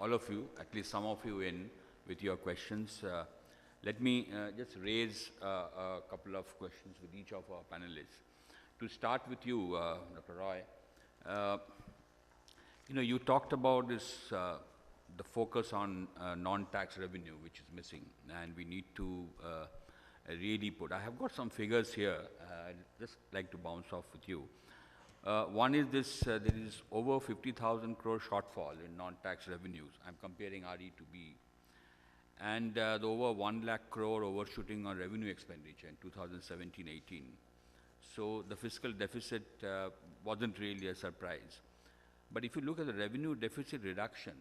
all of you, at least some of you in with your questions. Let me just raise a couple of questions with each of our panelists. To start with you, Dr. Roy, you talked about this, the focus on non-tax revenue, which is missing, and we need to really put. I have got some figures here. I'd just like to bounce off with you. One is this, there is over 50,000 crore shortfall in non-tax revenues. I'm comparing RE to B. And the over 1 lakh crore overshooting on revenue expenditure in 2017-18. So the fiscal deficit wasn't really a surprise. But if you look at the revenue deficit reduction,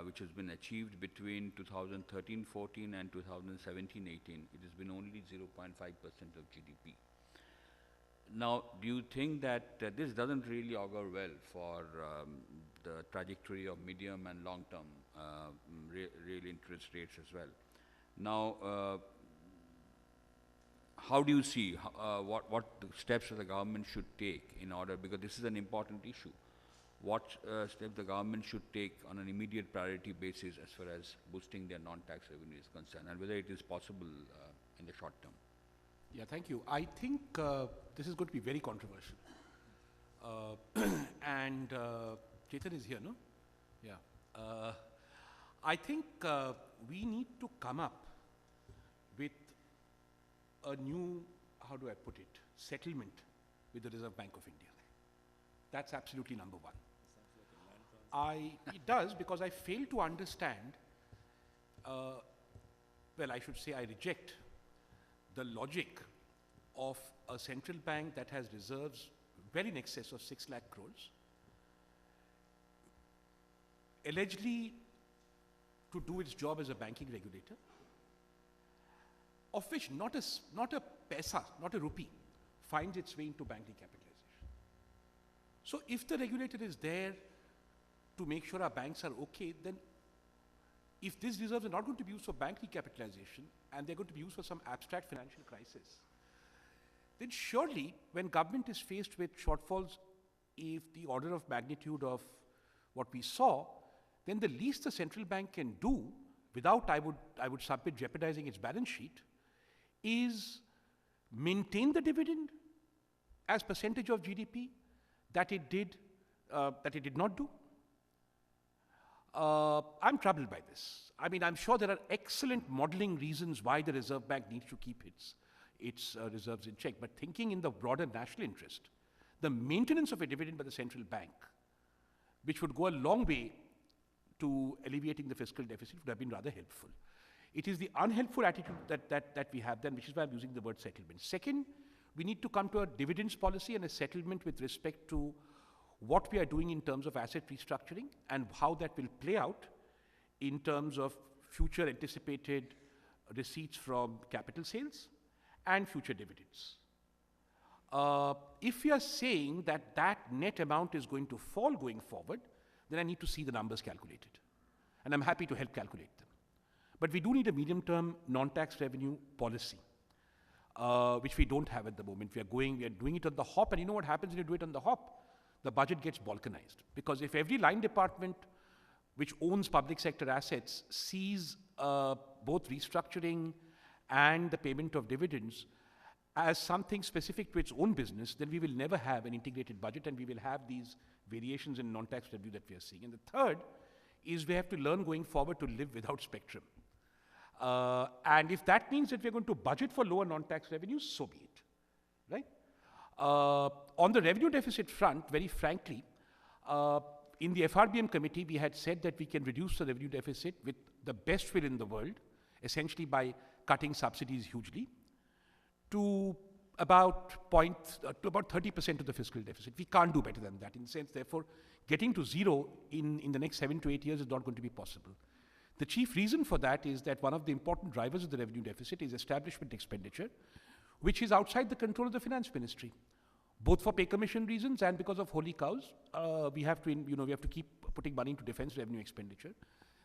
which has been achieved between 2013-14 and 2017-18, it has been only 0.5% of GDP. Now, do you think that this doesn't really augur well for the trajectory of medium and long-term real interest rates as well? Now, how do you see what the steps the government should take in order, because this is an important issue, what steps the government should take on an immediate priority basis as far as boosting their non-tax revenue is concerned, and whether it is possible in the short term? Yeah, thank you. I think this is going to be very controversial. And Chetan is here, no? Yeah. I think we need to come up with a new, how do I put it, settlement with the Reserve Bank of India. That's absolutely number one. It does, because I fail to understand, well, I should say I reject the logic of a central bank that has reserves well in excess of 6 lakh crores, allegedly to do its job as a banking regulator, of which not a paisa, not a rupee, finds its way into bank recapitalization. So if the regulator is there to make sure our banks are okay, then if these reserves are not going to be used for bank recapitalization and they're going to be used for some abstract financial crisis, then surely when government is faced with shortfalls, if the order of magnitude of what we saw, then the least the central bank can do, without, I would submit, jeopardizing its balance sheet, is maintain the dividend as percentage of GDP that it did not do. I'm troubled by this. I mean, I'm sure there are excellent modeling reasons why the Reserve Bank needs to keep its reserves in check. But thinking in the broader national interest, the maintenance of a dividend by the central bank, which would go a long way to alleviating the fiscal deficit, would have been rather helpful. It is the unhelpful attitude that we have then, which is why I'm using the word settlement. Second, we need to come to a dividends policy and a settlement with respect to what we are doing in terms of asset restructuring and how that will play out in terms of future anticipated receipts from capital sales and future dividends. If we are saying that that net amount is going to fall going forward, then I need to see the numbers calculated. And I'm happy to help calculate them. But we do need a medium-term non-tax revenue policy, which we don't have at the moment. We are doing it on the hop, and you know what happens when you do it on the hop? The budget gets balkanized. Because if every line department which owns public sector assets sees both restructuring and the payment of dividends as something specific to its own business, then we will never have an integrated budget, and we will have these variations in non-tax revenue that we are seeing. And the third is we have to learn going forward to live without spectrum. And if that means that we're going to budget for lower non-tax revenues, so be it, right? On the revenue deficit front, very frankly, in the FRBM committee, we had said that we can reduce the revenue deficit with the best will in the world, essentially by cutting subsidies hugely, to about 30% of the fiscal deficit. We can't do better than that. In the sense, therefore, getting to zero in the next 7 to 8 years is not going to be possible. The chief reason for that is that one of the important drivers of the revenue deficit is establishment expenditure, which is outside the control of the finance ministry, both for pay commission reasons and because of holy cows. We have to keep putting money into defense revenue expenditure.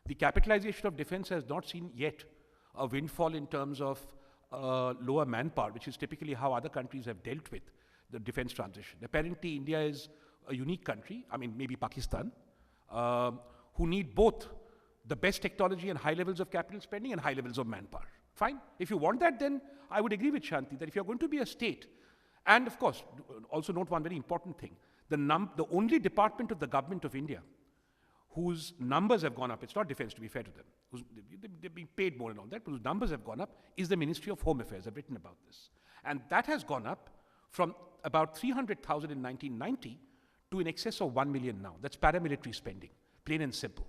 The capitalization of defense has not seen yet a windfall in terms of lower manpower, which is typically how other countries have dealt with the defense transition. Apparently, India is a unique country, I mean, maybe Pakistan, who need both the best technology and high levels of capital spending and high levels of manpower. Fine. If you want that, then I would agree with Shanthi that if you're going to be a state, and of course, also note one very important thing, the only department of the government of India whose numbers have gone up, it's not defense to be fair to them, they've been paid more and all that, but whose numbers have gone up, is the Ministry of Home Affairs. I've written about this. And that has gone up from about 300,000 in 1990 to in excess of 1 million now. That's paramilitary spending, plain and simple.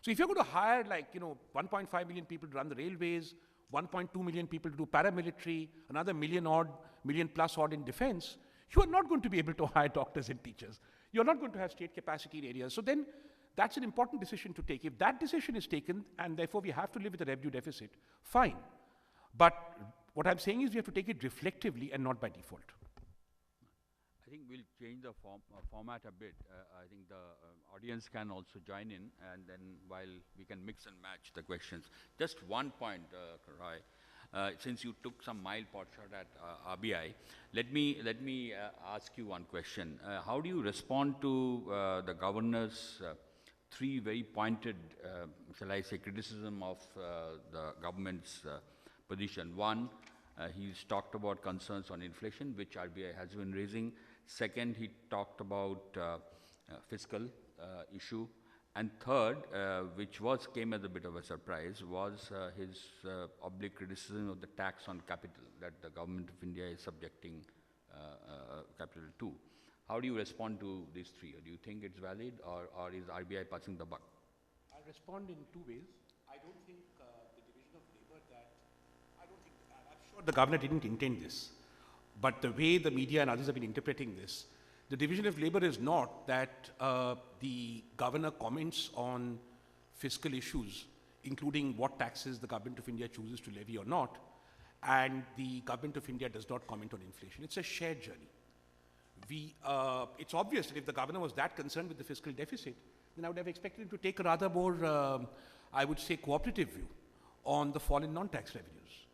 So if you're going to hire 1.5 million people to run the railways, 1.2 million people to do paramilitary, another million plus odd in defense, you are not going to be able to hire doctors and teachers. You're not going to have state capacity in areas. So then that's an important decision to take. If that decision is taken, and therefore we have to live with a revenue deficit, fine. But what I'm saying is we have to take it reflectively and not by default. I think we'll change the format a bit. I think the audience can also join in, and then while we can mix and match the questions. Just one point, Roy. Since you took some mild pot shot at RBI, let me ask you one question. How do you respond to the governor's three very pointed, shall I say, criticism of the government's position? One, he's talked about concerns on inflation, which RBI has been raising. Second, he talked about fiscal issue. And third, which came as a bit of a surprise, was his oblique criticism of the tax on capital that the government of India is subjecting capital to. How do you respond to these three? Do you think it's valid, or is RBI passing the buck? I'll respond in two ways. I don't think the division of labor I'm sure the governor didn't intend this. But the way the media and others have been interpreting this, the division of labor is not that the governor comments on fiscal issues, including what taxes the government of India chooses to levy or not, and the government of India does not comment on inflation. It's a shared journey. It's obvious that if the governor was that concerned with the fiscal deficit, then I would have expected him to take a rather more, I would say, cooperative view on the fall in non-tax revenues.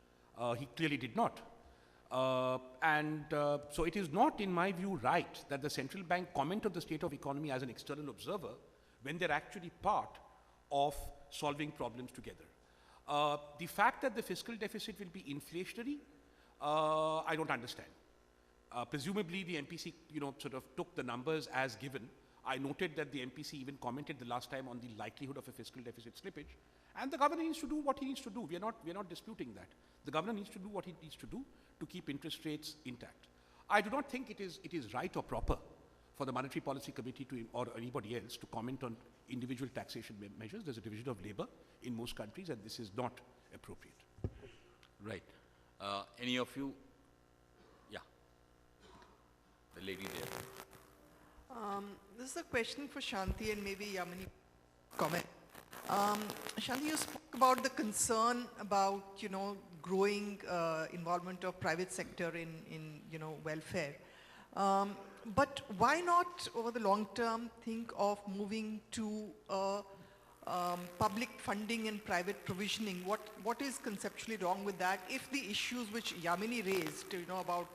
He clearly did not. So it is not, in my view, right that the central bank comment on the state of economy as an external observer when they're actually part of solving problems together. The fact that the fiscal deficit will be inflationary, I don't understand. Presumably the MPC, sort of took the numbers as given. I noted that the MPC even commented the last time on the likelihood of a fiscal deficit slippage, and the governor needs to do what he needs to do. We are not disputing that. The governor needs to do what he needs to do to keep interest rates intact. I do not think it is right or proper for the Monetary Policy Committee or anybody else to comment on individual taxation measures. There's a division of labor in most countries, and this is not appropriate. Right. Any of you? Yeah. The lady there. This is a question for Shanthi and maybe Yamini comment. Shanthi, you spoke about the concern about, growing involvement of private sector in welfare. But why not, over the long term, think of moving to public funding and private provisioning? What is conceptually wrong with that? If the issues which Yamini raised, about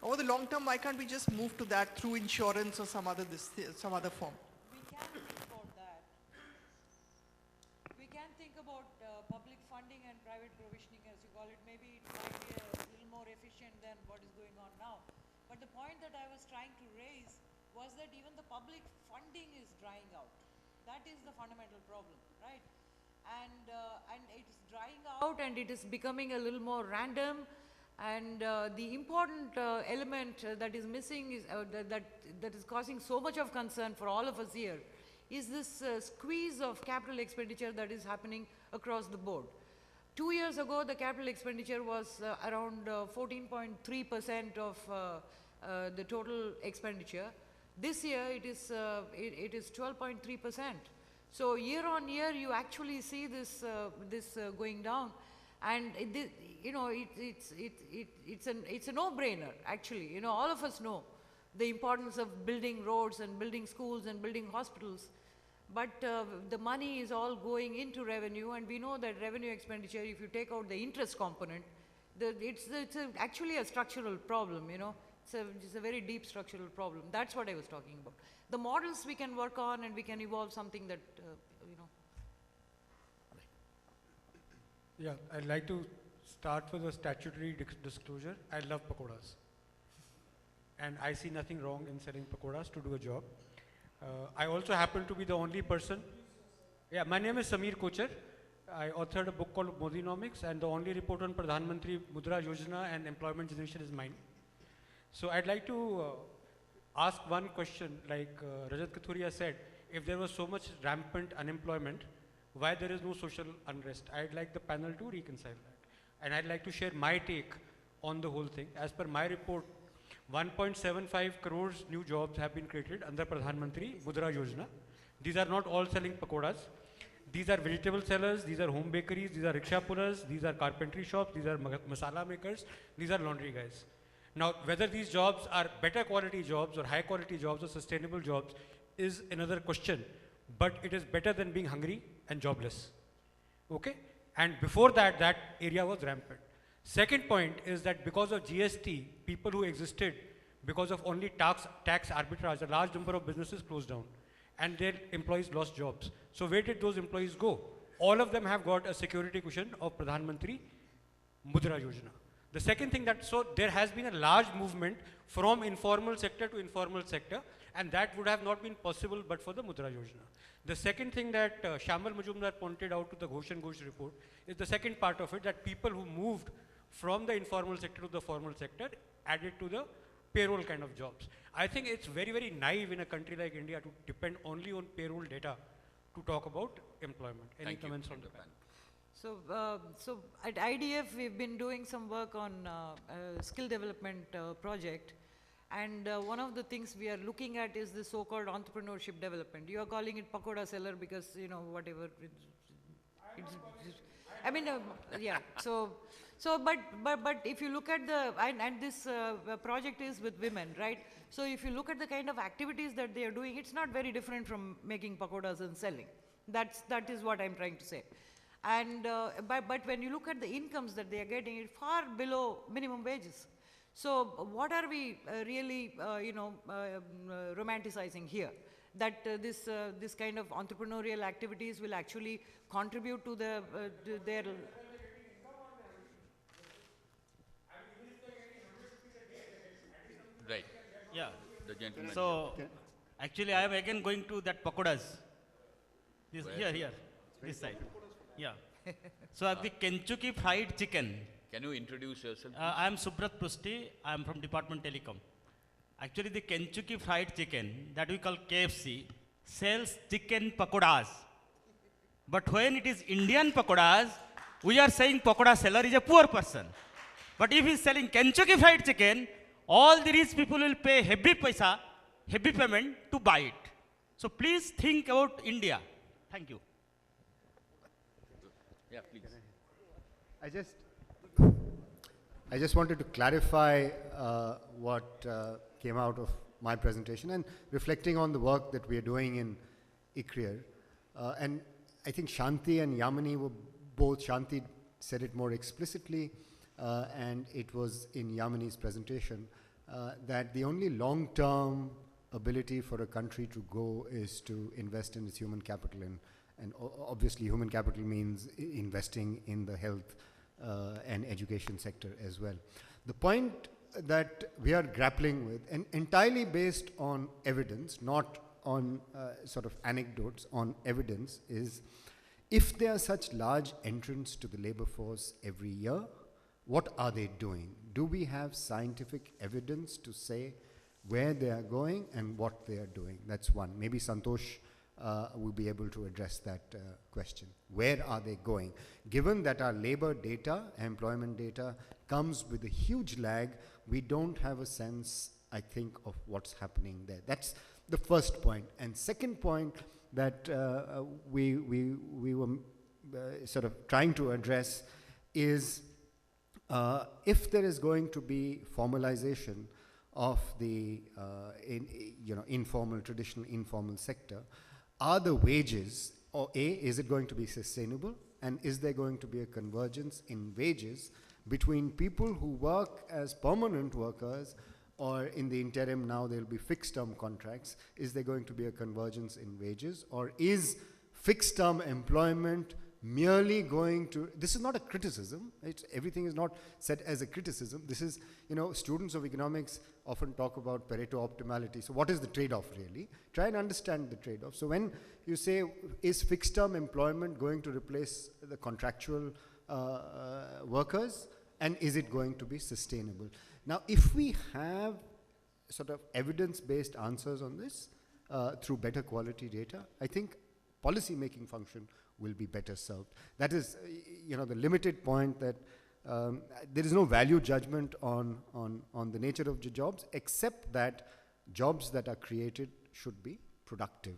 over the long term, why can't we just move to that through insurance or some other form? We can think about that. We can think about public funding and private provisioning, as you call it. Maybe it might be a little more efficient than what is going on now. But the point that I was trying to raise was that even the public funding is drying out. That is the fundamental problem, right? And it is drying out, and it is becoming a little more random. And the important element that is missing is that is causing so much of concern for all of us here is this squeeze of capital expenditure that is happening across the board. 2 years ago, the capital expenditure was around 14.3% of the total expenditure. This year, it is 12.3%. So year on year, you actually see this going down. And it's a no-brainer, actually. All of us know the importance of building roads and building schools and building hospitals. But the money is all going into revenue, and we know that revenue expenditure, if you take out the interest component, it's actually a structural problem, It's a very deep structural problem. That's what I was talking about. The models we can work on and we can evolve something that, you know. Yeah, I'd like to start with a statutory disclosure. I love pakoras. And I see nothing wrong in selling pakoras to do a job. I also happen to be the only person. Yeah, my name is Sameer Kochar. I authored a book called Modinomics, and the only report on Pradhan Mantri Mudra Yojana and employment generation is mine. So I'd like to ask one question, like Rajat Kathuria said, if there was so much rampant unemployment, why there is no social unrest? I'd like the panel to reconcile that. And I'd like to share my take on the whole thing. As per my report, 1.75 crores new jobs have been created under Pradhan Mantri Mudra Yojana. These are not all selling pakoras. These are vegetable sellers, these are home bakeries, these are rickshaw pullers, these are carpentry shops, these are masala makers, these are laundry guys. Now, whether these jobs are better quality jobs or high quality jobs or sustainable jobs is another question, but it is better than being hungry and jobless. Okay? And before that, that area was rampant. Second point is that because of GST, people who existed because of only tax arbitrage, a large number of businesses closed down and their employees lost jobs. So where did those employees go? All of them have got a security cushion of Pradhan Mantri Mudra Yojana. The second thing that, so there has been a large movement from informal sector to informal sector, and that would have not been possible but for the Mudra Yojana. The second thing that Shayamal Majumdar pointed out to the Ghosh and Ghosh report is the second part of it, that people who moved from the informal sector to the formal sector added to the payroll kind of jobs. I think it's very, very naive in a country like India to depend only on payroll data to talk about employment. Any comments on the panel? So at IDF, we've been doing some work on a skill development project. And one of the things we are looking at is the so-called entrepreneurship development. You are calling it pakoda seller because, you know, whatever. I mean, yeah. But if you look at the, and this project is with women, right? So if you look at the kind of activities that they are doing, it's not very different from making pakodas and selling. That is what I'm trying to say. And, but when you look at the incomes that they are getting, it's far below minimum wages. So what are we really, romanticizing here? That this kind of entrepreneurial activities will actually contribute to their... Right. Yeah. The gentleman. So, actually, I am again going to that pakodas. Here, this side. Yeah. So, the Kentucky Fried Chicken. Can you introduce yourself? I am Subrat Prusti. I am from Department Telecom. Actually, the Kentucky Fried Chicken, that we call KFC, sells chicken pakodas. But when it is Indian pakodas, we are saying pakoda seller is a poor person. But if he is selling Kentucky Fried Chicken, all the rich people will pay heavy payment to buy it. So please think about India. Thank you. Yeah, please. I just wanted to clarify what came out of my presentation and reflecting on the work that we are doing in ICRIER. And I think Shanthi and Yamini were both, Shanthi said it more explicitly, and it was in Yamini's presentation, that the only long-term ability for a country to grow is to invest in its human capital. And obviously human capital means investing in the health and education sector as well. The point that we are grappling with, and entirely based on evidence, not on sort of anecdotes, on evidence, is if there are such large entrants to the labor force every year, what are they doing? Do we have scientific evidence to say where they are going and what they are doing? That's one. Maybe Santosh will be able to address that question. Where are they going? Given that our labor data, employment data, comes with a huge lag, we don't have a sense, I think, of what's happening there. That's the first point. And second point that we were sort of trying to address is if there is going to be formalization of the traditional informal sector, are the wages, or is it going to be sustainable? And is there going to be a convergence in wages between people who work as permanent workers or in the interim now there will be fixed term contracts? Is there going to be a convergence in wages, or is fixed term employment merely going to, this is not a criticism, everything is not said as a criticism. This is, students of economics often talk about Pareto optimality. So what is the trade-off really? Try and understand the trade-off. So when you say, is fixed term employment going to replace the contractual workers, and is it going to be sustainable? Now, if we have sort of evidence-based answers on this through better quality data, I think policy-making function will be better served. That is, the limited point that there is no value judgment on the nature of the jobs, except that jobs that are created should be productive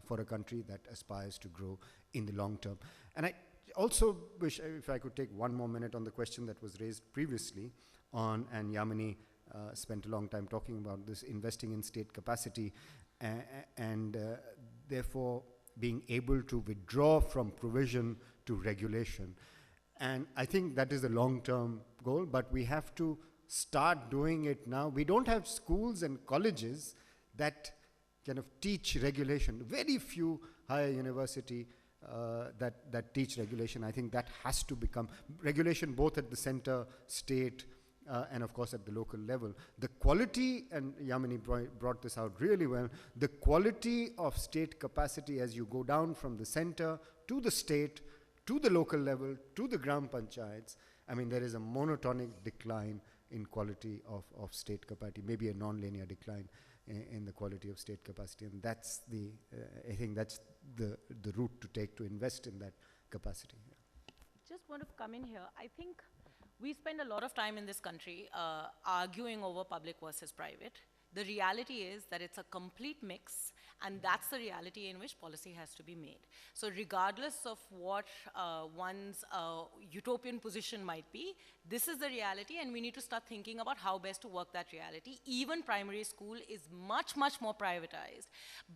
for a country that aspires to grow in the long term. And I also wish, if I could take one more minute on the question that was raised previously on, and Yamini spent a long time talking about this, investing in state capacity and therefore being able to withdraw from provision to regulation. And I think that is a long-term goal, but we have to start doing it now. We don't have schools and colleges that kind of teach regulation. Very few higher university that teach regulation. I think that has to become regulation both at the center, state, and of course at the local level. The quality, and Yamini brought this out really well, the quality of state capacity as you go down from the center to the state, to the local level, to the gram panchayats, I mean, there is a monotonic decline in quality of state capacity, maybe a non-linear decline in the quality of state capacity. And that's the, I think that's the route to take to invest in that capacity. Yeah. Just want to come in here. I think we spend a lot of time in this country arguing over public versus private. The reality is that it's a complete mix, and that's the reality in which policy has to be made. So regardless of what one's utopian position might be, this is the reality, and we need to start thinking about how best to work that reality. Even primary school is much, much more privatized.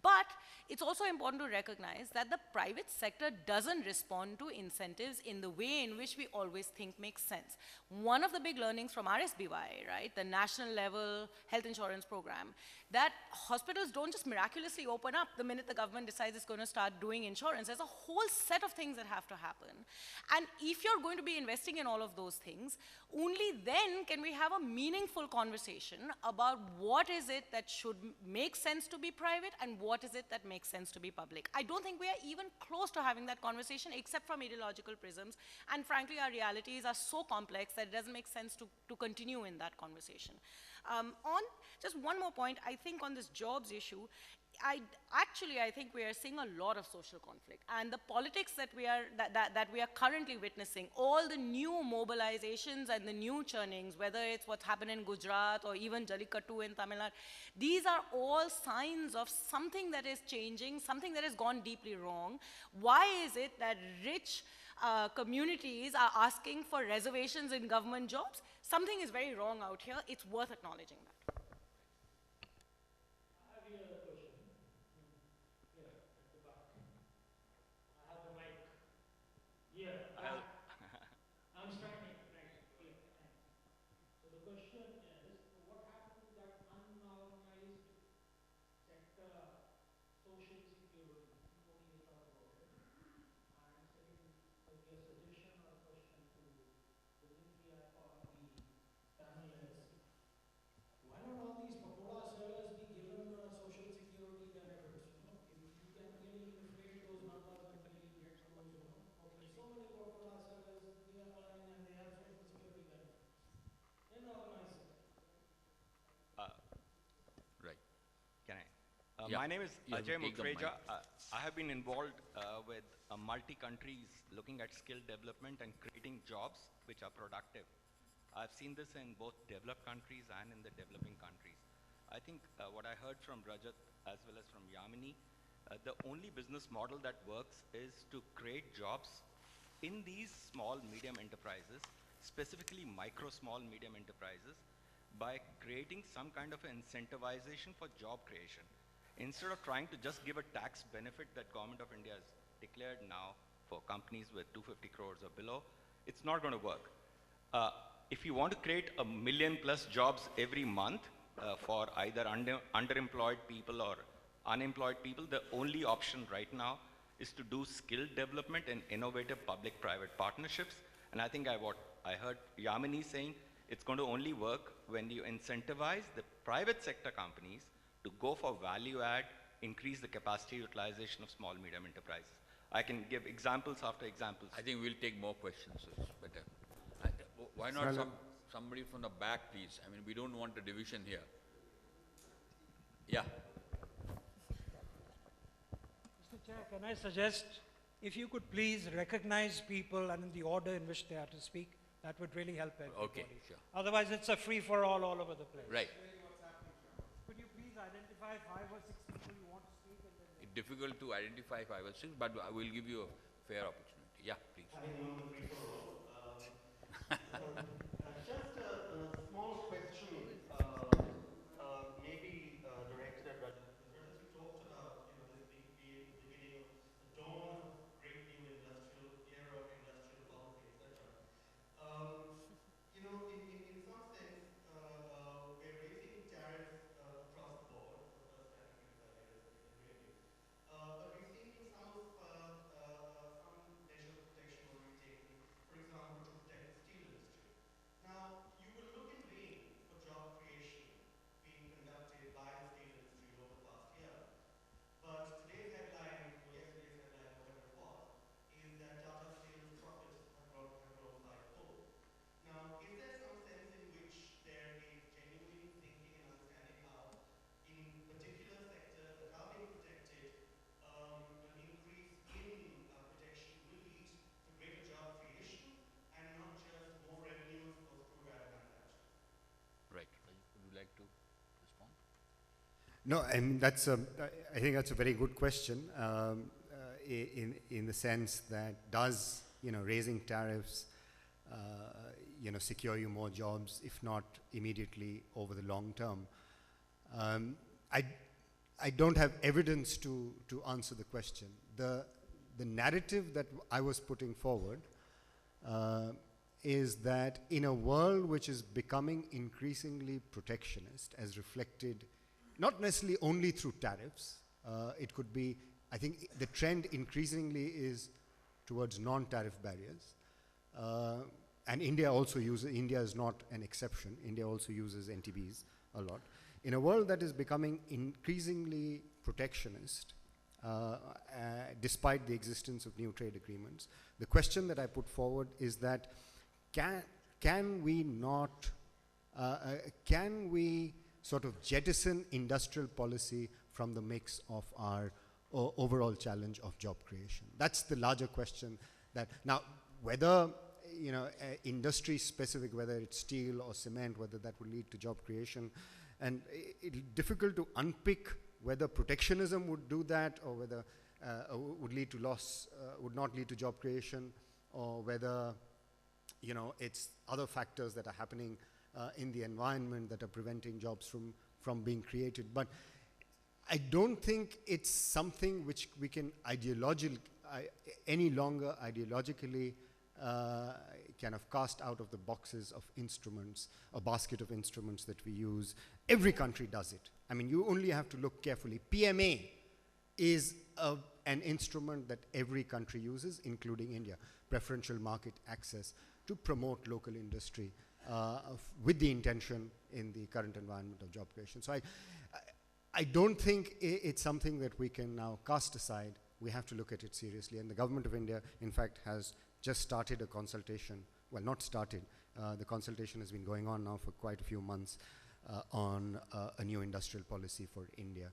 But it's also important to recognize that the private sector doesn't respond to incentives in the way in which we always think makes sense. One of the big learnings from RSBY, right, the national level health insurance program, that hospitals don't just miraculously open up the minute the government decides it's going to start doing insurance. There's a whole set of things that have to happen. And if you're going to be investing in all of those things, only then can we have a meaningful conversation about what is it that should make sense to be private and what is it that makes sense to be public. I don't think we are even close to having that conversation except from ideological prisms. And frankly, our realities are so complex that it doesn't make sense to continue in that conversation. On just one more point, I think on this jobs issue, I think we are seeing a lot of social conflict, and the politics that we are currently witnessing, all the new mobilizations and the new churnings, whether it's what's happened in Gujarat or even Jallikattu in Tamil Nadu, these are all signs of something that is changing, something that has gone deeply wrong. Why is it that rich communities are asking for reservations in government jobs? Something is very wrong out here. It's worth acknowledging that. I'm starting, right? Yeah, thanks. So the question is, what happened to that unorganized sector, social security? Nobody will talk about it. And second, maybe a suggestion or a question to the Nitya or the panelists. Why don't all these pakoda sellers be given social security benefits? If you can really inflate those numbers and really get those, okay, so many pakoda sellers, they are earning and they have social security benefits. In the organized sector. Right. Can I? Yeah. My name is You have to Ajay take the mic. Mukreja. I have been involved with multi-countries looking at skill development and creating jobs which are productive. I've seen this in both developed countries and in the developing countries. I think what I heard from Rajat as well as from Yamini, the only business model that works is to create jobs in these small, medium enterprises, specifically micro, small, medium enterprises, by creating some kind of incentivization for job creation. Instead of trying to just give a tax benefit that Government of India has declared now for companies with 250 crores or below, it's not going to work. If you want to create 1 million+ jobs every month, for either underemployed people or unemployed people, the only option right now is to do skill development and innovative public-private partnerships. And I think what I heard Yamini saying, it's going to only work when you incentivize the private sector companies to go for value add, increase the capacity utilization of small, medium enterprises. I can give examples after examples. I think we'll take more questions, so it's better. Why not somebody from the back, please? I mean, we don't want a division here. Yeah. Mr. Chair, can I suggest if you could please recognize people and in the order in which they are to speak, that would really help everybody. Okay, sure. Otherwise, it's a free-for-all all over the place. Right. Could you please identify 5 or 6 people you want to speak? And then It's difficult to identify 5 or 6, but I will give you a fair opportunity. Yeah, please. Just a small question, maybe directed at Rajat. Rajat, you talked about this being the beginning of the dawn of great new industrial era, industrial policy, etc. In some sense, we're raising tariffs across the board for the first time in 25 years in radio. But we've seen some measures of protection already taken, for example, to protect the steel industry. Now, you will look in vain for job creation being conducted by the steel industry over the past year. But today's headline, or yesterday's headline, whatever it was, is that Tata Steel's profits have grown fivefold. Now, is there some sense in which there is genuine thinking and understanding how, in particular sectors that are being protected, an increase in protection will lead to greater job creation and not just more revenues for screwdriver manufacturers? Right. Would you like to respond? No, I mean, I think that's a very good question in the sense that does, raising tariffs, secure you more jobs, if not immediately over the long term. I don't have evidence to answer the question. The narrative that I was putting forward is that in a world which is becoming increasingly protectionist, as reflected not necessarily only through tariffs, it could be, I think the trend increasingly is towards non-tariff barriers. And India is not an exception. India also uses NTBs a lot. In a world that is becoming increasingly protectionist, despite the existence of new trade agreements, the question that I put forward is that can we sort of jettison industrial policy from the mix of our overall challenge of job creation? That's the larger question. That now, whether industry specific, whether it's steel or cement, whether that will lead to job creation, and it's difficult to unpick whether protectionism would do that, or whether would lead to loss, would not lead to job creation, or whether it's other factors that are happening in the environment that are preventing jobs from being created. But I don't think it's something which we can any longer ideologically kind of cast out of the boxes of instruments, a basket of instruments that we use. Every country does it. I mean, you only have to look carefully. PMA is an instrument that every country uses, including India, preferential market access, to promote local industry with the intention in the current environment of job creation. So I don't think it's something that we can now cast aside. We have to look at it seriously. And the government of India, in fact, has just started a consultation. Well, not started. The consultation has been going on now for quite a few months on a new industrial policy for India.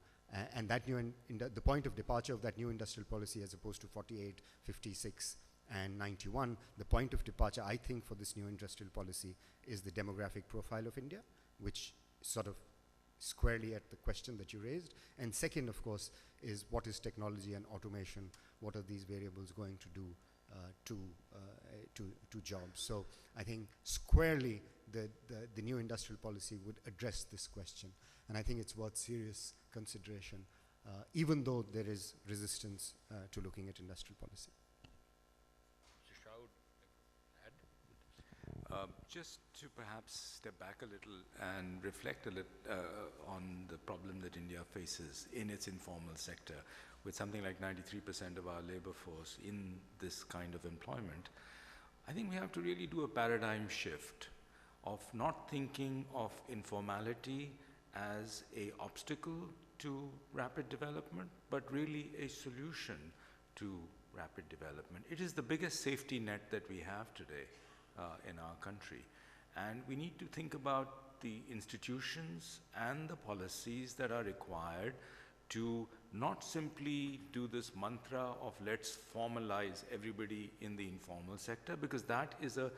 And that the point of departure of that new industrial policy, as opposed to 48, 56, and 91, the point of departure, I think, for this new industrial policy is the demographic profile of India, which sort of squarely at the question that you raised. And second, of course, is what is technology and automation? What are these variables going to do to jobs? So I think squarely the new industrial policy would address this question. And I think it's worth serious consideration, even though there is resistance to looking at industrial policy. Mr. Shah would add? Just to perhaps step back a little and reflect a little on the problem that India faces in its informal sector, with something like 93% of our labor force in this kind of employment, I think we have to really do a paradigm shift of not thinking of informality as an obstacle to rapid development, but really a solution to rapid development. It is the biggest safety net that we have today in our country. And we need to think about the institutions and the policies that are required to not simply do this mantra of let's formalize everybody in the informal sector, because that is a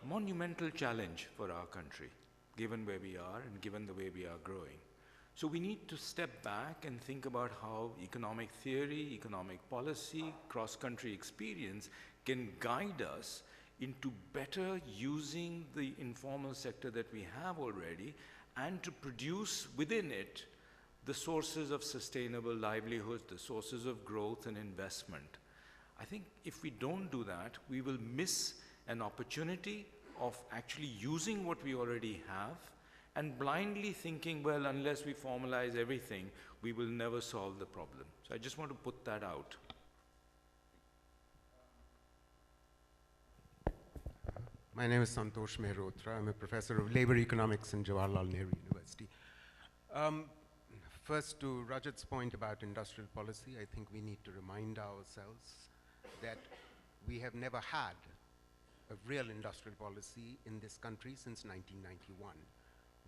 monumental challenge for our country, given where we are and given the way we are growing. So we need to step back and think about how economic theory, economic policy, cross-country experience can guide us into better using the informal sector that we have already, and to produce within it the sources of sustainable livelihoods, the sources of growth and investment. I think if we don't do that, we will miss an opportunity of actually using what we already have, and blindly thinking, well, unless we formalize everything, we will never solve the problem. So I just want to put that out. My name is Santosh Mehrotra. I'm a professor of labor economics in Jawaharlal Nehru University. First, to Rajat's point about industrial policy, I think we need to remind ourselves that we have never had a real industrial policy in this country since 1991.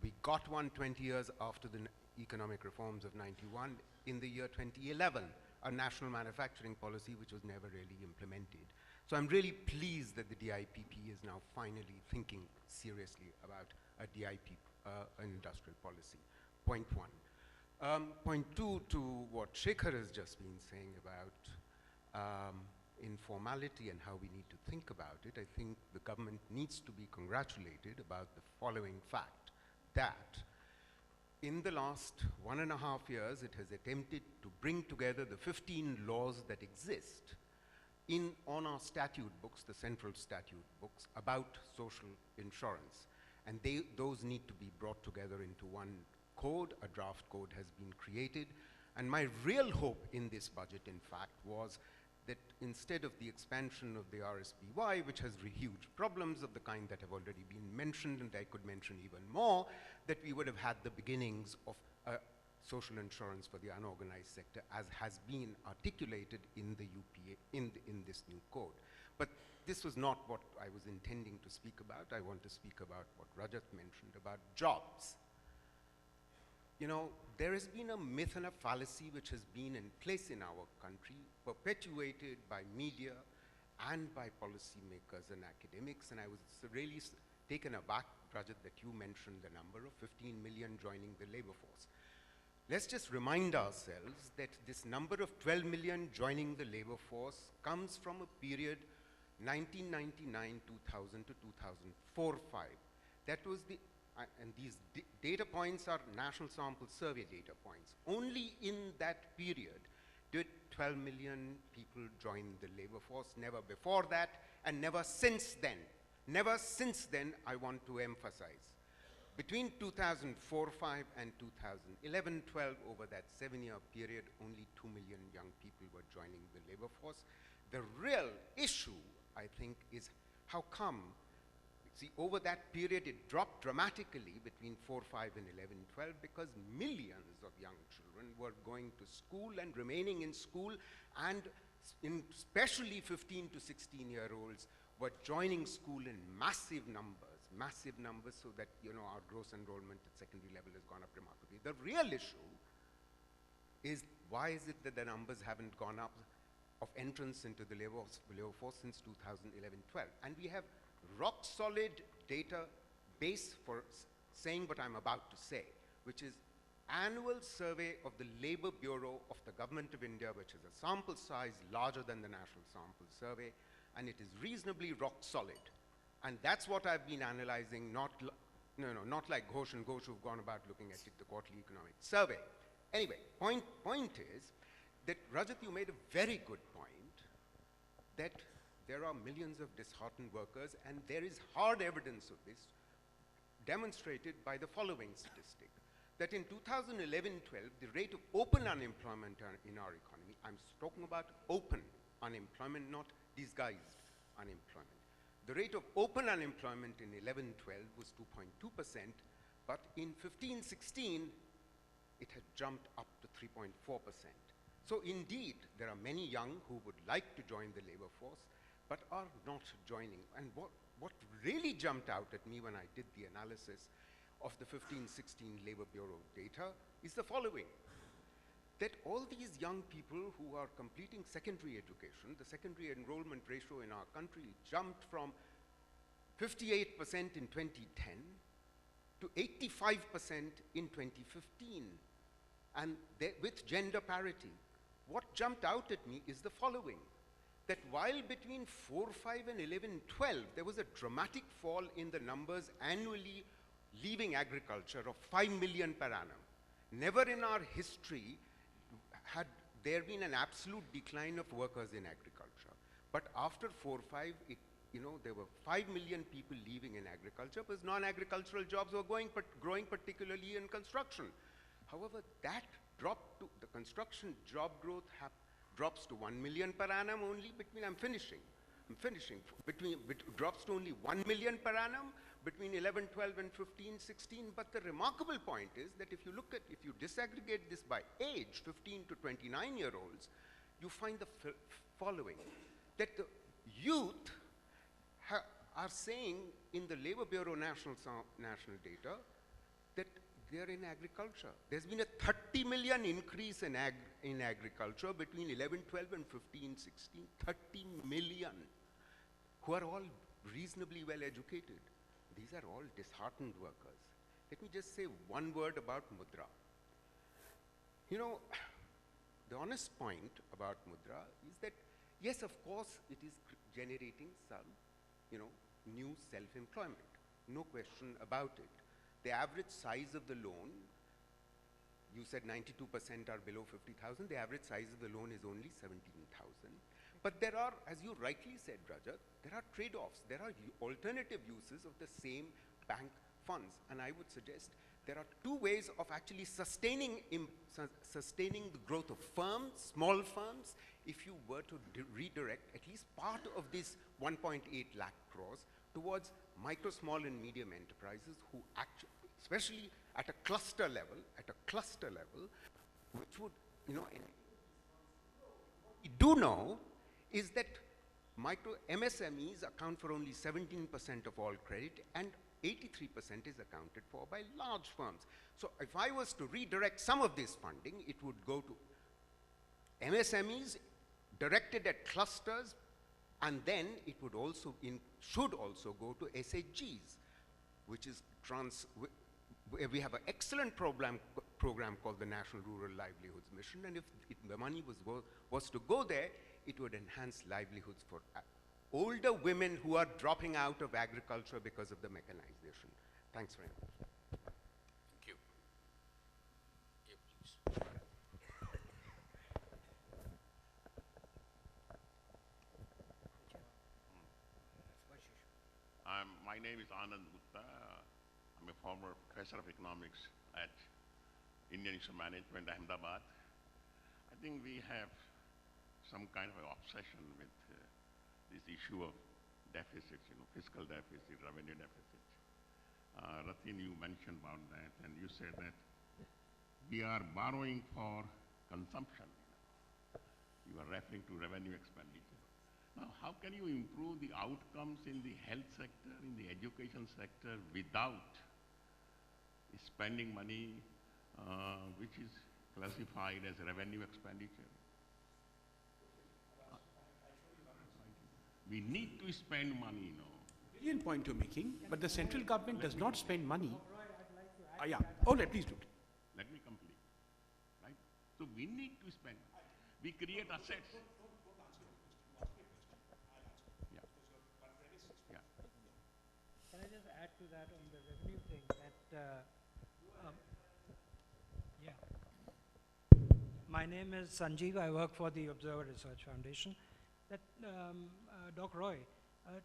We got one 20 years after the economic reforms of 91 in the year 2011, a national manufacturing policy which was never really implemented. So I'm really pleased that the DIPP is now finally thinking seriously about a DIP, an industrial policy. Point one. Point two, to what Shekhar has just been saying about informality and how we need to think about it, I think the government needs to be congratulated about the following fact, that in the last 1.5 years, it has attempted to bring together the 15 laws that exist on our statute books, the central statute books, about social insurance. And those need to be brought together into one code. A draft code has been created. And my real hope in this budget, in fact, was that instead of the expansion of the RSBY, which has huge problems of the kind that have already been mentioned, and I could mention even more, that we would have had the beginnings of social insurance for the unorganized sector, as has been articulated in the UPA, in this new code. But this was not what I was intending to speak about. I want to speak about what Rajat mentioned about jobs. You know, there has been a myth and a fallacy which has been in place in our country, perpetuated by media and by policymakers and academics, and I was really taken aback, Rajat, that you mentioned the number of 15 million joining the labor force. Let's just remind ourselves that this number of 12 million joining the labor force comes from a period 1999, 2000 to 2004-05. That was the, and these data points are national sample survey data points. Only in that period did 12 million people join the labor force, never before that, and never since then. Never since then, I want to emphasize. Between 2004-05 and 2011-12, over that 7-year period, only 2 million young people were joining the labor force. The real issue, I think, is how come, see, over that period it dropped dramatically between 4-5 and 11-12, because millions of young children were going to school and remaining in school, and especially 15 to 16-year-olds were joining school in massive numbers, so that, you know, our gross enrollment at secondary level has gone up remarkably. The real issue is, why is it that the numbers haven't gone up of entrance into the labor force since 2011-12? And we have rock solid data base for saying what I'm about to say, which is annual survey of the Labor Bureau of the Government of India, which is a sample size larger than the National Sample Survey, and it is reasonably rock solid. And that's what I've been analyzing, not like Ghosh and Ghosh who've gone about looking at it, the quarterly economic survey. Anyway, point is that, Rajat, you made a very good point that there are millions of disheartened workers, and there is hard evidence of this demonstrated by the following statistic, that in 2011-12, the rate of open unemployment in our economy, I'm talking about open unemployment, not disguised unemployment. The rate of open unemployment in 11-12 was 2.2%, but in 15-16, it had jumped up to 3.4%. So indeed, there are many young who would like to join the labor force, but are not joining. And what really jumped out at me when I did the analysis of the 15-16 Labor Bureau data is the following, that all these young people who are completing secondary education, the secondary enrollment ratio in our country jumped from 58% in 2010 to 85% in 2015, and with gender parity. What jumped out at me is the following, that while between 4-5 and 11-12, there was a dramatic fall in the numbers annually leaving agriculture of 5 million per annum. Never in our history had there been an absolute decline of workers in agriculture. But after 4-5, there were 5 million people leaving in agriculture because non-agricultural jobs were growing, particularly in construction. However, that dropped to, the construction job growth drops to 1 million per annum only between, drops to only 1 million per annum between 11-12 and 15-16. But the remarkable point is that if you disaggregate this by age, 15 to 29-year-olds, you find the following, that the youth are saying in the Labor Bureau national data that they're in agriculture. There's been a 30 million increase in agriculture between 11-12 and 15-16, 30 million, who are all reasonably well educated. These are all disheartened workers. Let me just say one word about Mudra. The honest point about Mudra is that, yes, of course, it is generating some, new self-employment. No question about it. The average size of the loan, you said 92% are below 50,000. The average size of the loan is only 17,000. But there are, as you rightly said, Rajat, there are trade-offs. There are alternative uses of the same bank funds. And I would suggest there are two ways of actually sustaining the growth of firms, small firms, if you were to redirect at least part of this 1.8 lakh crores towards micro, small, and medium enterprises who actually, especially at a cluster level, which would, we do know is that micro MSMEs account for only 17% of all credit, and 83% is accounted for by large firms. So if I was to redirect some of this funding, it would go to MSMEs directed at clusters, and then it would also should also go to SHGs, which is where we have an excellent program called the National Rural Livelihoods Mission, and if the money was to go there, it would enhance livelihoods for older women who are dropping out of agriculture because of the mechanization. Thanks very much. Thank you. Yeah, please. My name is Anand Gupta. I'm a former professor of economics at Indian Institute of Management, Ahmedabad. I think we have some kind of an obsession with this issue of deficits, fiscal deficit, revenue deficit. Rathin, you mentioned about that, and you said that we are borrowing for consumption. You are referring to revenue expenditure. Now, how can you improve the outcomes in the health sector, in the education sector, without spending money which is classified as revenue expenditure? We need to spend money, Brilliant point you're making, but the central government does not spend money. Yeah. Oh, please do. Let me complete. Right? So we need to spend. We create assets. Can I just add to that on the revenue thing that, My name is Sanjeev. I work for the Observer Research Foundation. that Doc Roy,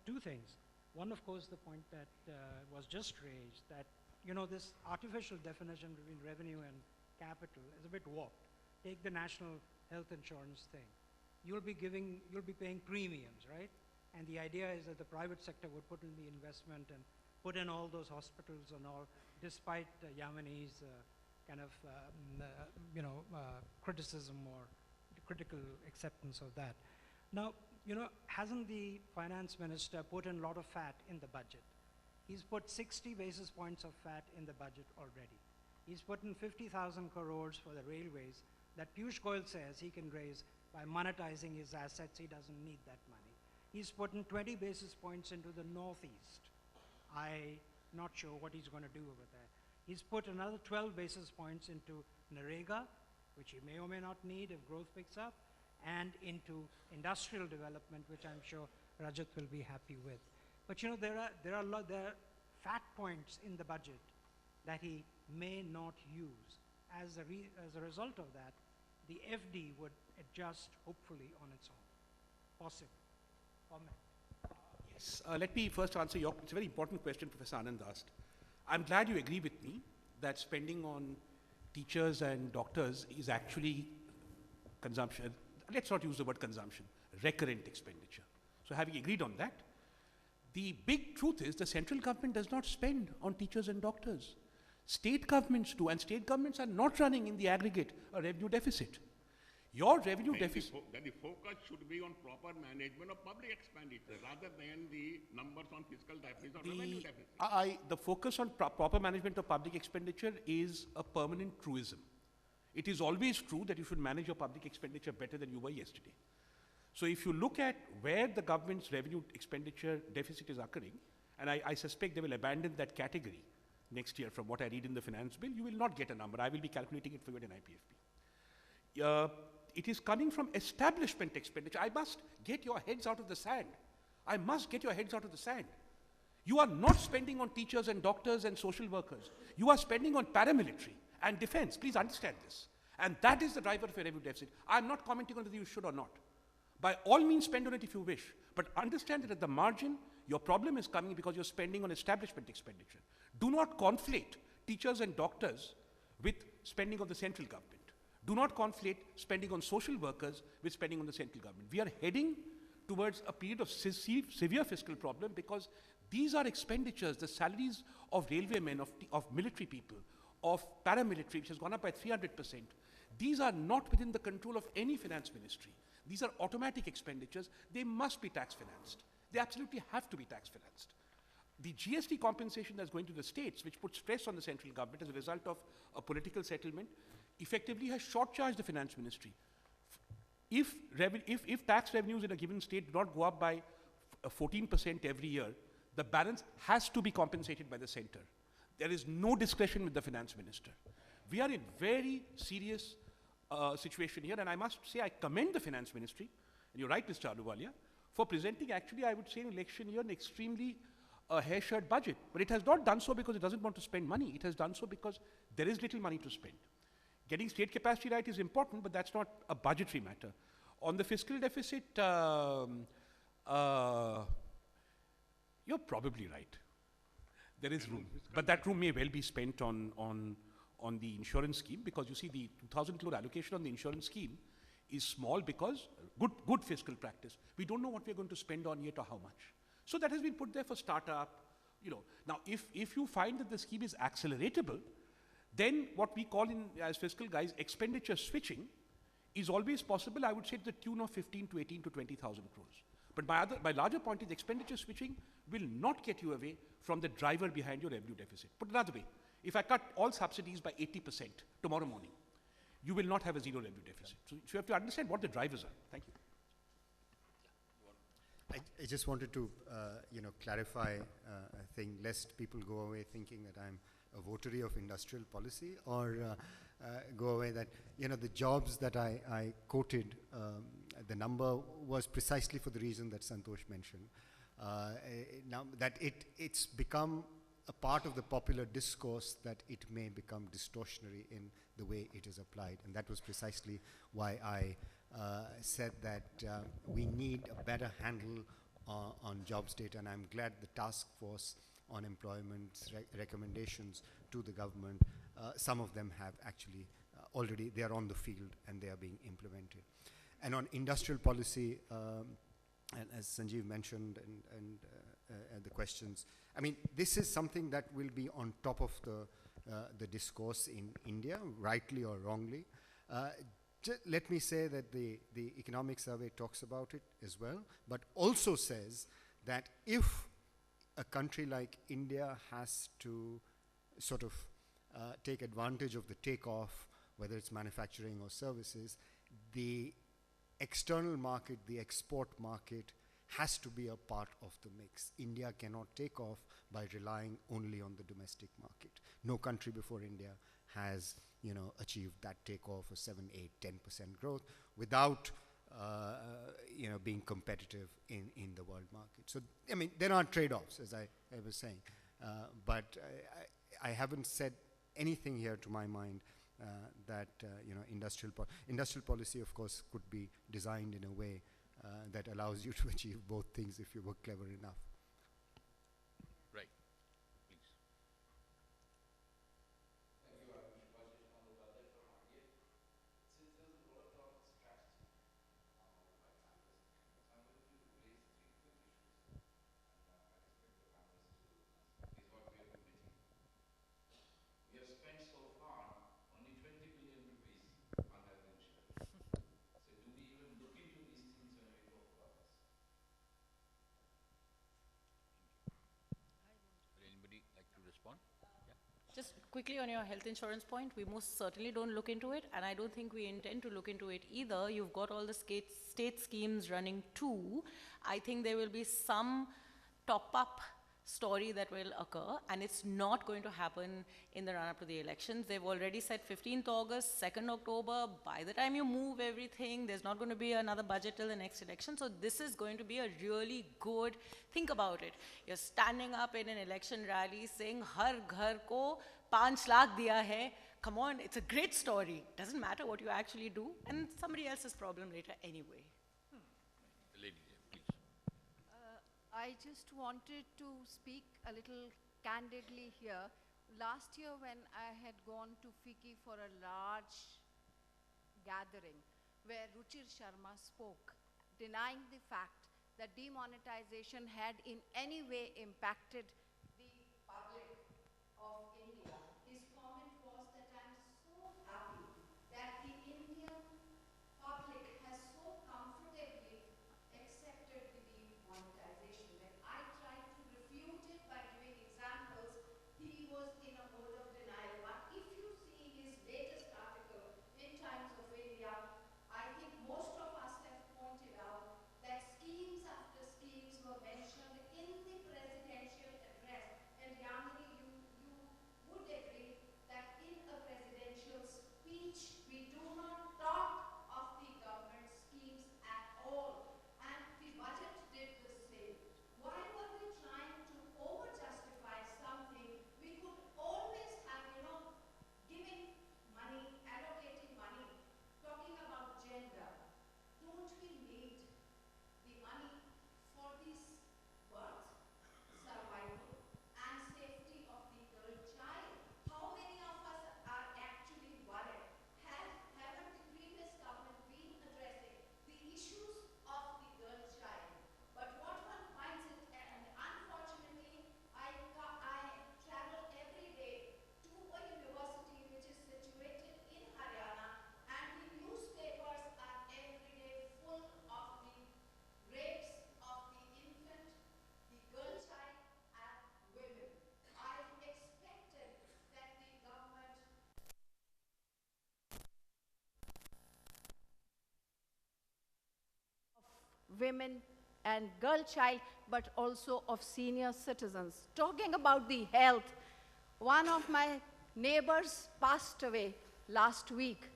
two things. One, of course, the point that was just raised, that this artificial definition between revenue and capital is a bit warped. Take the national health insurance thing. You'll be paying premiums, right? And the idea is that the private sector would put in the investment and put in all those hospitals and all, despite Yamini's criticism or critical acceptance of that. Now, hasn't the finance minister put in a lot of fat in the budget? He's put 60 basis points of fat in the budget already. He's put in 50,000 crores for the railways that Piyush Goyal says he can raise by monetizing his assets. He doesn't need that money. He's put in 20 basis points into the Northeast. I'm not sure what he's going to do over there. He's put another 12 basis points into Narega, which he may or may not need if growth picks up, and into industrial development, which I'm sure Rajat will be happy with. But there are fat points in the budget that he may not use. As a result of that, the FD would adjust hopefully on its own. Possible. Comment. Yes. Let me first answer it's a very important question Professor Anand asked. I'm glad you agree with me that spending on teachers and doctors is actually consumption. Let's not use the word consumption, recurrent expenditure. So having agreed on that, the big truth is the central government does not spend on teachers and doctors. State governments do, and state governments are not running in the aggregate a revenue deficit. Your revenue deficit... Then the focus should be on proper management of public expenditure rather than the numbers on fiscal deficit or revenue deficit. The focus on proper management of public expenditure is a permanent truism. It is always true that you should manage your public expenditure better than you were yesterday. So if you look at where the government's revenue expenditure deficit is occurring, and I suspect they will abandon that category next year from what I read in the finance bill, you will not get a number. I will be calculating it for you at NIPFP. It is coming from establishment expenditure. I must get your heads out of the sand. I must get your heads out of the sand. You are not spending on teachers and doctors and social workers. You are spending on paramilitary and defense. Please understand this. And that is the driver of your revenue deficit. I'm not commenting on whether you should or not. By all means, spend on it if you wish. But understand that at the margin, your problem is coming because you're spending on establishment expenditure. Do not conflate teachers and doctors with spending of the central government. Do not conflate spending on social workers with spending on the central government. We are heading towards a period of severe fiscal problem because these are expenditures, the salaries of railwaymen, of military people, of paramilitary, which has gone up by 300%. These are not within the control of any finance ministry. These are automatic expenditures. They must be tax financed. They absolutely have to be tax financed. The GST compensation that's going to the states, which puts stress on the central government as a result of a political settlement, effectively has short-charged the finance ministry. If tax revenues in a given state do not go up by 14% every year, the balance has to be compensated by the center. There is no discretion with the finance minister. We are in very serious situation here, and I must say I commend the finance ministry, and you're right, Mr. Ahluwalia, for presenting actually, I would say, in election year, an extremely hair-shirt budget. But it has not done so because it doesn't want to spend money. It has done so because there is little money to spend. Getting state capacity right is important, but that's not a budgetary matter. On the fiscal deficit, you're probably right. There is room. But that room may well be spent on the insurance scheme, because you see the 2,000 crore allocation on the insurance scheme is small because good fiscal practice. We don't know what we're going to spend on yet or how much. So that has been put there for startup. Now if you find that the scheme is acceleratable, then what we call as fiscal guys expenditure switching is always possible. I would say to the tune of 15 to 18 to 20,000 crores. But my larger point is expenditure switching will not get you away from the driver behind your revenue deficit. Put another way, if I cut all subsidies by 80% tomorrow morning, you will not have a zero revenue deficit. So you have to understand what the drivers are. Thank you. I just wanted to, clarify a thing, lest people go away thinking that I'm a votary of industrial policy, or go away that, the jobs that I quoted, the number was precisely for the reason that Santosh mentioned. Now that it's become a part of the popular discourse that it may become distortionary in the way it is applied, and that was precisely why I said that we need a better handle on jobs data, and I'm glad the task force on employment's recommendations to the government, some of them have actually already, they are on the field and they are being implemented. And on industrial policy, and as Sanjeev mentioned, and the questions, I mean, this is something that will be on top of the discourse in India, rightly or wrongly. Let me say that the economic survey talks about it as well, but also says that if a country like India has to sort of take advantage of the takeoff, whether it's manufacturing or services, the external market, the export market, has to be a part of the mix. India cannot take off by relying only on the domestic market. No country before India has, you know, achieved that takeoff of 7, 8, 10% growth without, you know, being competitive in the world market. So, I mean, there are trade-offs, as I was saying, but I haven't said anything here to my mind that, you know, industrial policy, of course, could be designed in a way that allows you to achieve both things if you work clever enough. Right. Please. Thank you. I'm Shekhar from ICRIER. Since there's a lot of talk of strategy by panelists, so I'm going to raise 3 quick issues, and I expect the panelists to answer. Is what we are committing. We have spent so far only 20 billion rupees on health insurance. So do we even look into these things when we talk about this? Would anybody like to respond? Just quickly on your health insurance point, we most certainly don't look into it, and I don't think we intend to look into it either. You've got all the state schemes running too. I think there will be some top-up story that will occur, and it's not going to happen in the run-up to the elections. They've already said 15th August, 2nd October. By the time you move everything, there's not going to be another budget till the next election. So this is going to be a really good, think about it. You're standing up in an election rally saying, Har ghar ko 5 lakh diya hai. Come on, it's a great story. Doesn't matter what you actually do, and somebody else's problem later anyway. Lady, please. I just wanted to speak a little candidly here. Last year when I had gone to FICCI for a large gathering where Ruchir Sharma spoke, denying the fact that demonetization had in any way impacted the public of India, his comment was that I'm so happy that the Indian public has so comfortably accepted the demonetization. When I tried to refute it by giving examples, he was in a mode of denial. But if you see his latest article in Times of India, I think most of us have pointed out that schemes after schemes were mentioned in the presidential address. And Yamini, you would agree that in a presidential speech, we do not talk of the government schemes at all. And the budget did the same. Why were we trying to over-justify something? We could always have, giving money, allocating money, talking about gender. Don't we need the money for this birth, survival, and safety of the girl child? How many of us are actually worried? Haven't the previous government been addressing the issues of the girl child? But what one finds it, and unfortunately, I travel every day to a university which is situated in Haryana, and the newspapers are every day full of the rapes of the infant, the girl child, and women. I expected that the government women and girl child, but also of senior citizens. Talking about the health, one of my neighbors passed away last week.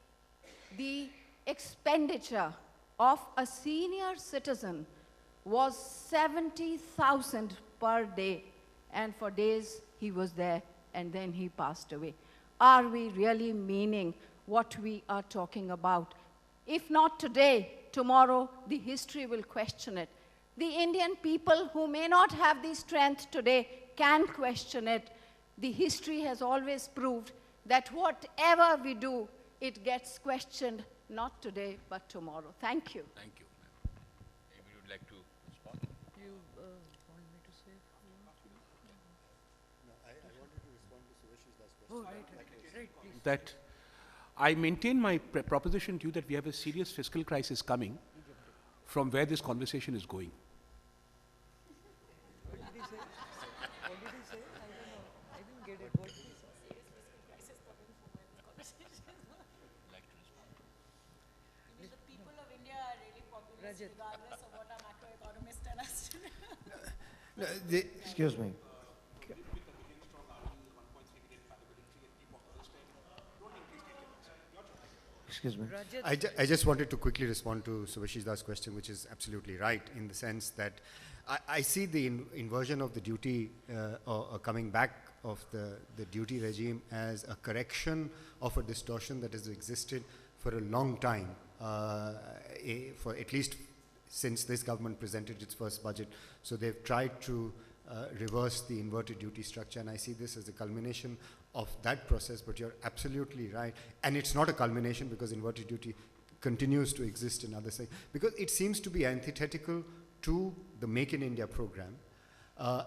The expenditure of a senior citizen was 70,000 per day, and for days he was there and then he passed away. Are we really meaning what we are talking about? If not today, tomorrow, the history will question it. The Indian people who may not have the strength today can question it. The history has always proved that whatever we do, it gets questioned, not today, but tomorrow. Thank you. Thank you. Maybe you would like to respond? You want me to say? No, I wanted to respond to Subhash's last question. Oh, right, please. That I maintain my proposition to you that we have a serious fiscal crisis coming from where this conversation is going. What did he say? What did he say? I don't know. I didn't get it. What did he say? The people of India are really populist Rajat. regardless of what our macroeconomists tell us to do. Excuse me. Excuse me. I just wanted to quickly respond to Subhash's last question, which is absolutely right, in the sense that I see the inversion of the duty or coming back of the duty regime as a correction of a distortion that has existed for a long time, for at least since this government presented its first budget. So they've tried to reverse the inverted duty structure, and I see this as a culmination of that process. But you're absolutely right, and it's not a culmination because inverted duty continues to exist in other sectors, because it seems to be antithetical to the Make in India program,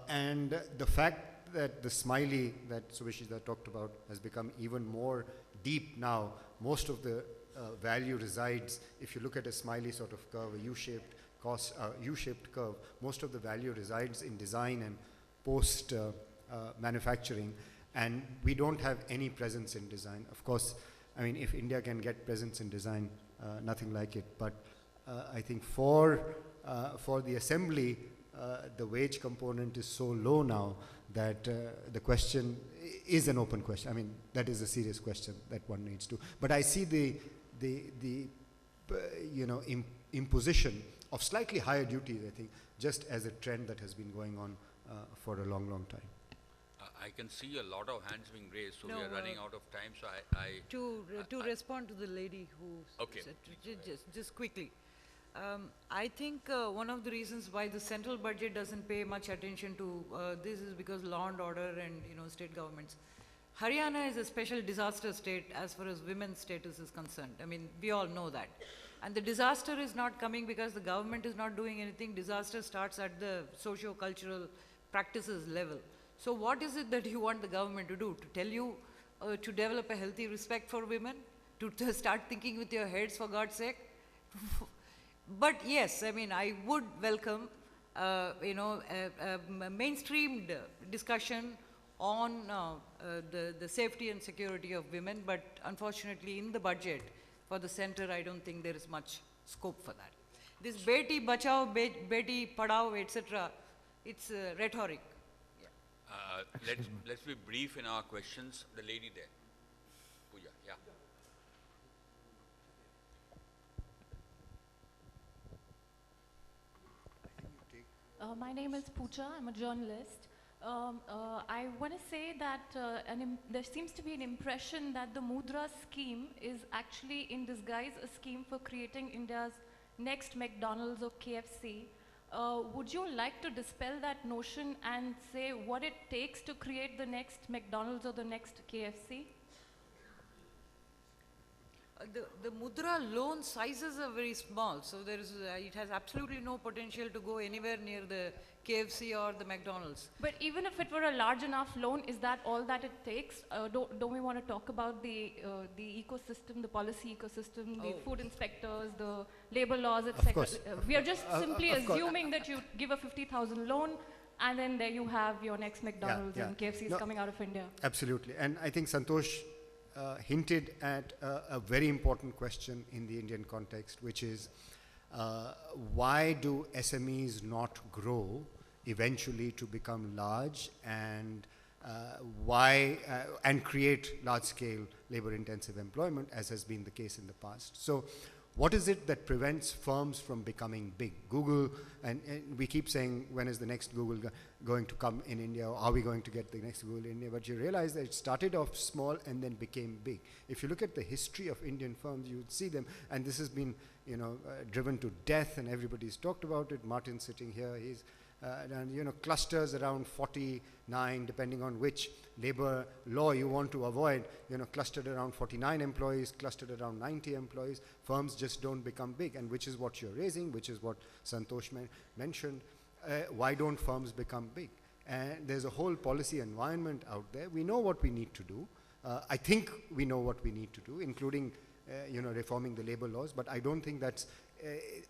and the fact that the smiley that Subhashida talked about has become even more deep now. Most of the value resides, if you look at a smiley sort of curve, a U-shaped curve, most of the value resides in design and post manufacturing, and we don't have any presence in design. Of course, I mean, if India can get presence in design, nothing like it. But I think for the assembly, the wage component is so low now that the question is an open question. I mean, that is a serious question that one needs to. But I see the imposition of slightly higher duties, I think, just as a trend that has been going on for a long, long time. I can see a lot of hands being raised, so we are running out of time. So To respond to the lady who Okay. said, just quickly. I think one of the reasons why the central budget doesn't pay much attention to this is because law and order and state governments. Haryana is a special disaster state as far as women's status is concerned. I mean, we all know that. And the disaster is not coming because the government is not doing anything. Disaster starts at the socio-cultural practices level. So what is it that you want the government to do? To tell you to develop a healthy respect for women? To start thinking with your heads, for God's sake? But yes, I mean, I would welcome, a mainstreamed discussion on the safety and security of women. But unfortunately, in the budget for the center, I don't think there is much scope for that. This Beti Bachao, Beti Padhao, etc., it's rhetoric. let's be brief in our questions. The lady there, Pooja, yeah. My name is Pooja. I'm a journalist. I want to say that there seems to be an impression that the Mudra scheme is actually in disguise a scheme for creating India's next McDonald's or KFC. Would you like to dispel that notion and say what it takes to create the next McDonald's or the next KFC? The Mudra loan sizes are very small, so there is it has absolutely no potential to go anywhere near the KFC or the McDonald's. But even if it were a large enough loan, is that all that it takes? Don't we want to talk about the ecosystem, the policy ecosystem, the food inspectors, the labor laws, etc.? We are just simply assuming that you give a 50,000 loan, and then there you have your next McDonald's and KFCs coming out of India. Absolutely, and I think Santosh hinted at a very important question in the Indian context, which is why do SMEs not grow eventually to become large, and and create large-scale labor-intensive employment, as has been the case in the past? So What is it that prevents firms from becoming big? Google, and we keep saying, when is the next Google going to come in India? Or are we going to get the next Google in India? But you realize that it started off small and then became big. If you look at the history of Indian firms, you would see them, and this has been, driven to death, and everybody's talked about it. Martin's sitting here, he's, and clusters around 49, depending on which labor law you want to avoid, clustered around 49 employees, clustered around 90 employees. Firms just don't become big, and which is what you're raising, which is what Santosh mentioned. Why don't firms become big? And there's a whole policy environment out there. We know what we need to do. I think we know what we need to do, including reforming the labor laws, but I don't think that's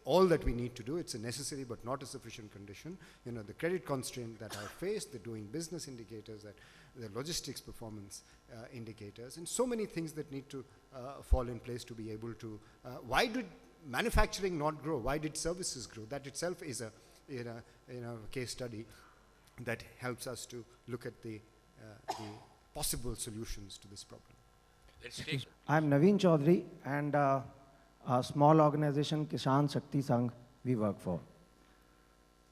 all that we need to do. It's a necessary but not a sufficient condition. The credit constraint that I faced, the doing business indicators, the logistics performance indicators, and so many things that need to fall in place to be able to. Why did manufacturing not grow? Why did services grow? That itself is a case study that helps us to look at the possible solutions to this problem. I'm Naveen Chaudhary, and a small organization, Kisan Shakti Sangh, we work for.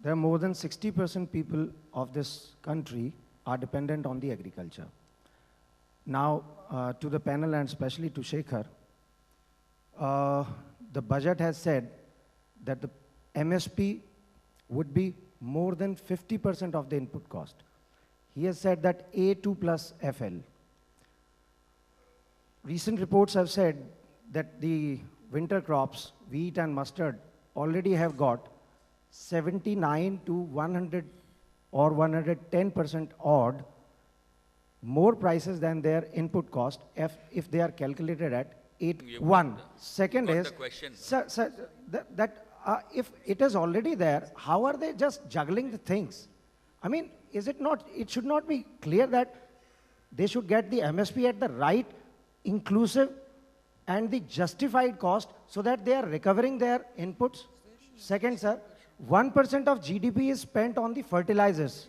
There are more than 60% people of this country are dependent on the agriculture. Now, to the panel and especially to Shekhar, the budget has said that the MSP would be more than 50% of the input cost. He has said that A2 plus FL. Recent reports have said that the winter crops, wheat and mustard, already have got 79 to 100 or 110% odd more prices than their input cost if they are calculated at 8.1. Second is, sir, if it is already there, how are they just juggling the things? I mean, is it not, it should not be clear that they should get the MSP at the right, inclusive, and the justified cost so that they are recovering their inputs? Second, sir, 1% of GDP is spent on the fertilizers,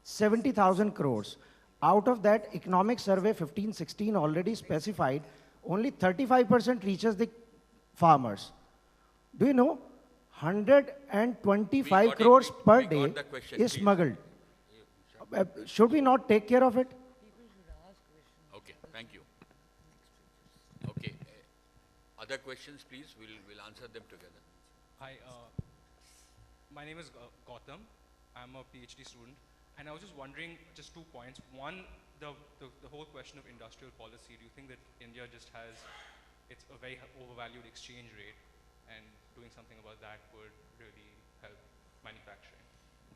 70,000 crores. Out of that, Economic Survey 15-16 already specified, only 35% reaches the farmers. Do you know, 125 crores per day is smuggled. Should we not take care of it? Okay, thank you. Okay, other questions, please. We'll answer them together. Hi, my name is Gautam. I'm a PhD student, and I was just wondering, just 2 points. One, the whole question of industrial policy. Do you think that India just has, it's a very overvalued exchange rate, and doing something about that would really help manufacturing?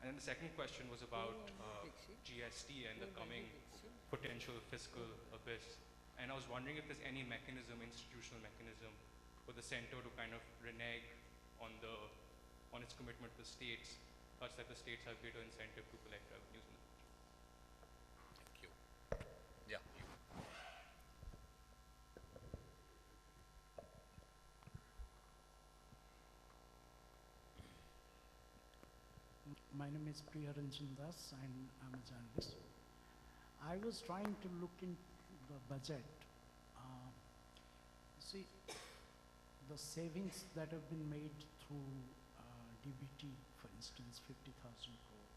And then the second question was about GST and the coming potential fiscal abyss. And I was wondering if there's any mechanism, institutional mechanism, for the center to kind of renege on its commitment to the states, such that the states have greater incentive to collect revenues in the future. Thank you. Yeah. My name is Priyaranjan Das, and I'm a journalist. I was trying to look into the budget. See, the savings that have been made through DBT, for instance, 50,000 crore,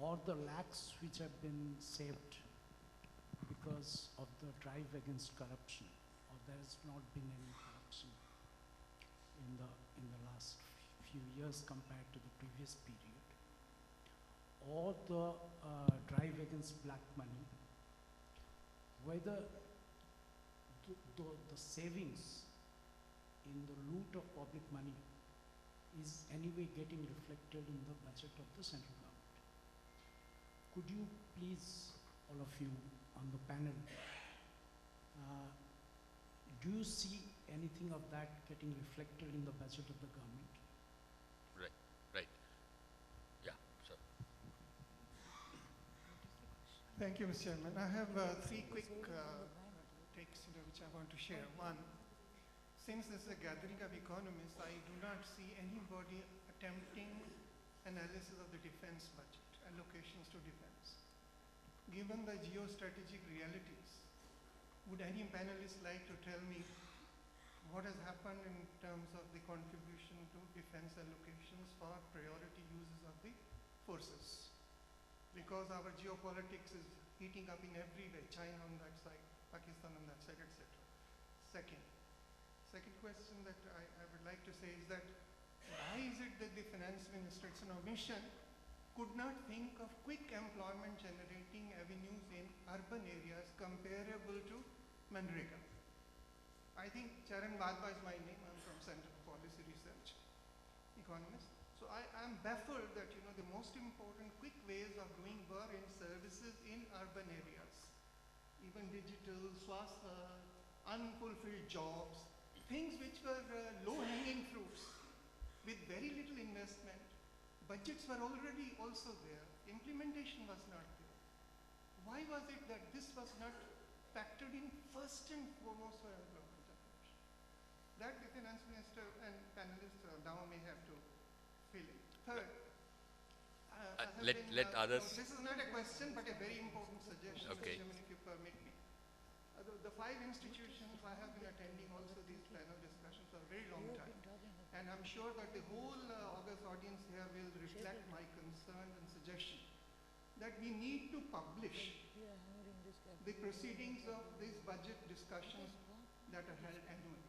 or the lakhs which have been saved because of the drive against corruption, or there has not been any corruption in the last few years compared to the previous period, or the drive against black money, whether the savings in the loot of public money is anyway getting reflected in the budget of the central government. Could you please, all of you on the panel, do you see anything of that getting reflected in the budget of the government? Right. Yeah, sir. Thank you, Mr. Chairman. I have 3 quick takes which I want to share. One, since this is a gathering of economists, I do not see anybody attempting analysis of the defense budget, allocations to defense. Given the geostrategic realities, would any panelist like to tell me what has happened in terms of the contribution to defense allocations for priority uses of the forces. Because our geopolitics is heating up in every way, China on that side, Pakistan on that side, etc. Second question that I would like to say is that why is it that the finance minister, it's an omission, could not think of quick employment generating avenues in urban areas comparable to Manrega? I think Charan Badba is my name. I'm from Center for Policy Research, economist. So I'm baffled that the most important quick ways of doing were in services in urban areas, even digital, swasta, unfulfilled jobs, things which were low-hanging fruits with very little investment. Budgets were already also there. Implementation was not there. Why was it that this was not factored in first and foremost for employment generation? That the finance minister and panelists now may have to fill in. Third, let others. This is not a question, but a very important suggestion, Okay. Mr. Chairman, if you permit me. The 5 institutions I have been attending also these panel discussions for a very long time. And I'm sure that the whole August audience here will reflect my concern and suggestion that we need to publish the proceedings of these budget discussions that are held annually.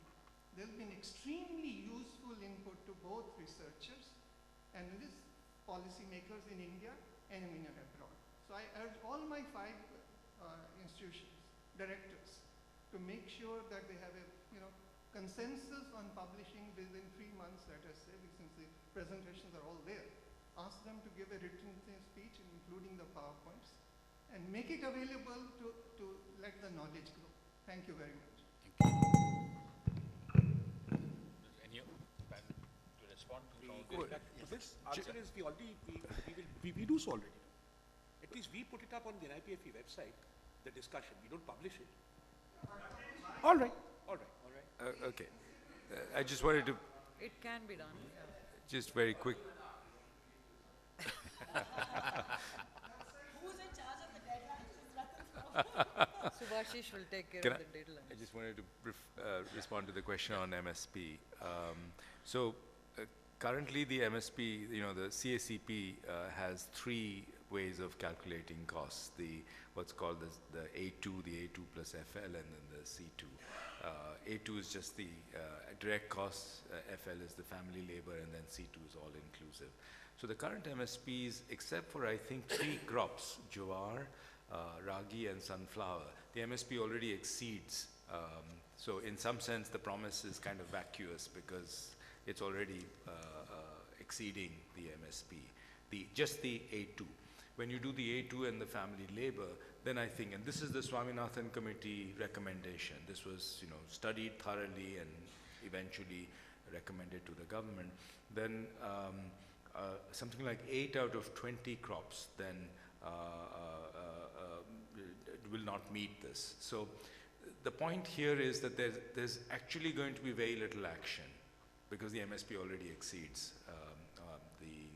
There's been extremely useful input to both researchers, analysts, policymakers in India and in abroad. So I urge all my 5 institutions, directors, to make sure that they have a consensus on publishing within 3 months, let us say, since the presentations are all there. Ask them to give a written speech, including the PowerPoints, and make it available to let the knowledge grow. Thank you very much. Any to respond to this answer is we do so already. At least we put it up on the NIPFP website, the discussion. We don't publish it. All right. Okay. I just wanted to It can be done. just very quick. Who's in charge of the deadlines? Subhashish will take care Can of the deadlines. I just wanted to respond to the question on MSP. Currently the MSP, the CACP has 3 ways of calculating costs. What's called the A2, the A2 plus FL, and then the C2. A2 is just the direct costs, FL is the family labor, and then C2 is all inclusive. So the current MSPs, except for I think 3 crops, jowar, ragi and sunflower, the MSP already exceeds. So in some sense the promise is kind of vacuous because it's already exceeding the MSP, just the A2. When you do the A2 and the family labor, then I think, and this is the Swaminathan Committee recommendation, this was studied thoroughly and eventually recommended to the government, then something like 8 out of 20 crops then will not meet this. So the point here is that there's actually going to be very little action because the MSP already exceeds the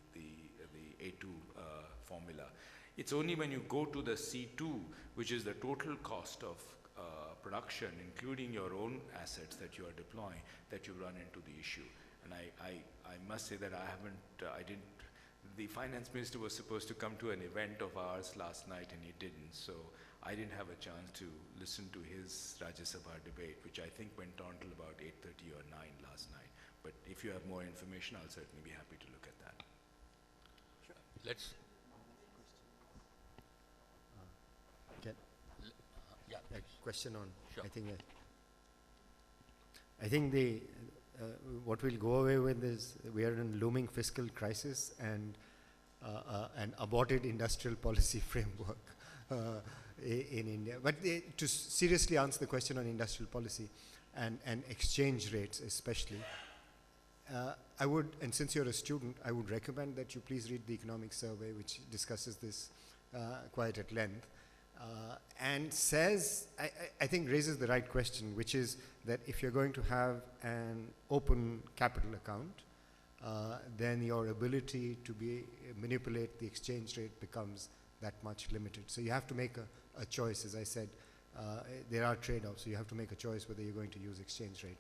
A2 formula. It's only when you go to the C2, which is the total cost of production, including your own assets that you are deploying, that you run into the issue. And I must say that the finance minister was supposed to come to an event of ours last night and he didn't, so I didn't have a chance to listen to his Rajya Sabha debate, which I think went on till about 8:30 or 9 last night. But if you have more information, I'll certainly be happy to look at that. Sure. Let's. A question on, sure. I think what we'll go away with is we are in a looming fiscal crisis and an aborted industrial policy framework in India. But to seriously answer the question on industrial policy and exchange rates especially, I would, and since you're a student, I would recommend that you please read the economic survey, which discusses this quite at length. And says, I think raises the right question, which is that if you're going to have an open capital account, then your ability to manipulate the exchange rate becomes that much limited. So you have to make a choice, as I said. There are trade-offs, so you have to make a choice whether you're going to use exchange rate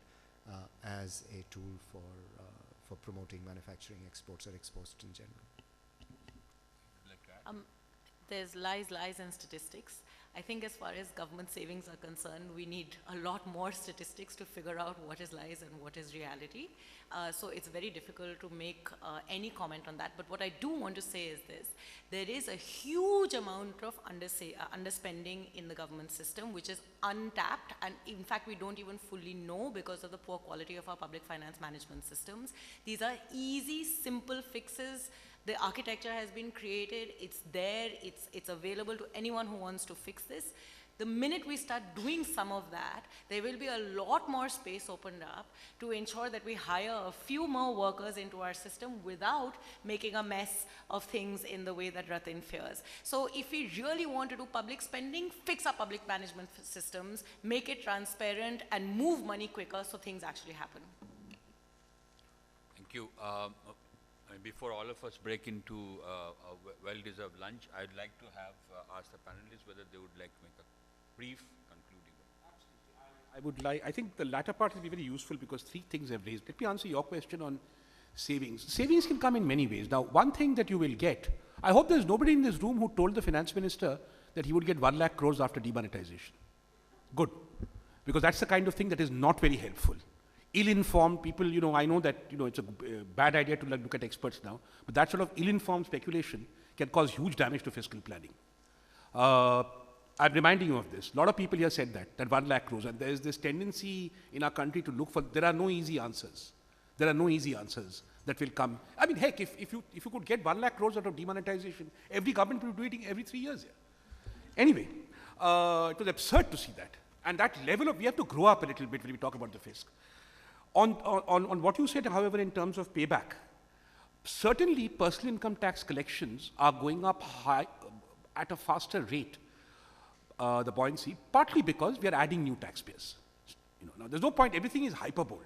as a tool for promoting manufacturing exports or exports in general. There's lies, and statistics. I think as far as government savings are concerned, we need a lot more statistics to figure out what is lies and what is reality. So it's very difficult to make any comment on that. But what I do want to say is this: there is a huge amount of underspending in the government system, which is untapped, and in fact we don't even fully know because of the poor quality of our public finance management systems. These are easy, simple fixes. The architecture has been created, it's there, it's available to anyone who wants to fix this. The minute we start doing some of that, there will be a lot more space opened up to ensure that we hire a few more workers into our system without making a mess of things in the way that Rathin fears. So if we really want to do public spending, fix our public management systems, make it transparent, and move money quicker so things actually happen. Thank you. Before all of us break into a well-deserved lunch, I'd like to have asked the panelists whether they would like to make a brief concluding. Absolutely. I think the latter part will be very useful because three things have raised. Let me answer your question on savings. Savings can come in many ways. Now, one thing that you will get, I hope there's nobody in this room who told the finance minister that he would get 1 lakh crores after demonetization. Good. Because that's the kind of thing that is not very helpful. Ill-informed people, I know that, it's a bad idea to look at experts now, but that sort of ill-informed speculation can cause huge damage to fiscal planning. I'm reminding you of this. A lot of people here said that 1 lakh crores, and there's this tendency in our country to look for, there are no easy answers. There are no easy answers that will come. I mean, heck, if you could get 1 lakh crores out of demonetization, every government will do it every 3 years here. Anyway, it was absurd to see that. And that level of, we have to grow up a little bit when we talk about the fisc. On what you said, however, in terms of payback, certainly personal income tax collections are going up high, at a faster rate, the buoyancy, partly because we are adding new taxpayers. Now there's no point, everything is hyperbole.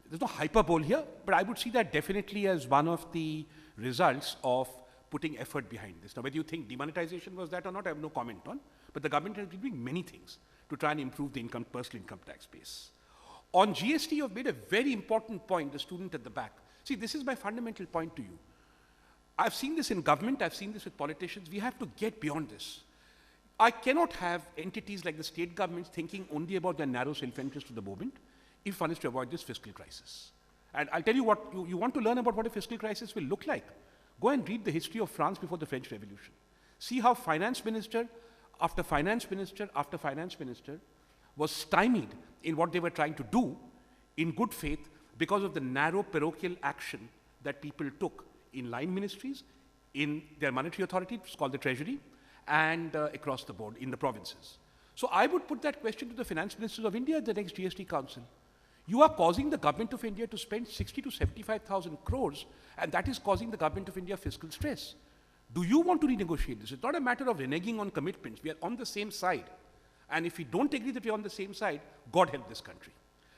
There's no hyperbole here, but I would see that definitely as one of the results of putting effort behind this. Now whether you think demonetization was that or not, I have no comment on, but the government has been doing many things to try and improve the personal income tax base. On GST, you've made a very important point, the student at the back. See, this is my fundamental point to you. I've seen this in government, I've seen this with politicians. We have to get beyond this. I cannot have entities like the state governments thinking only about their narrow self-interest to the moment if one is to avoid this fiscal crisis. And I'll tell you what, you want to learn about what a fiscal crisis will look like. Go and read the history of France before the French Revolution. See how finance minister after finance minister after finance minister was stymied in what they were trying to do in good faith because of the narrow parochial action that people took in line ministries, in their monetary authority, it's called the treasury, and across the board in the provinces. So I would put that question to the finance ministers of India at the next GST council. You are causing the government of India to spend 60 to 75,000 crores, and that is causing the government of India fiscal stress. Do you want to renegotiate this? It's not a matter of reneging on commitments. We are on the same side. And if we don't agree that we're on the same side, God help this country.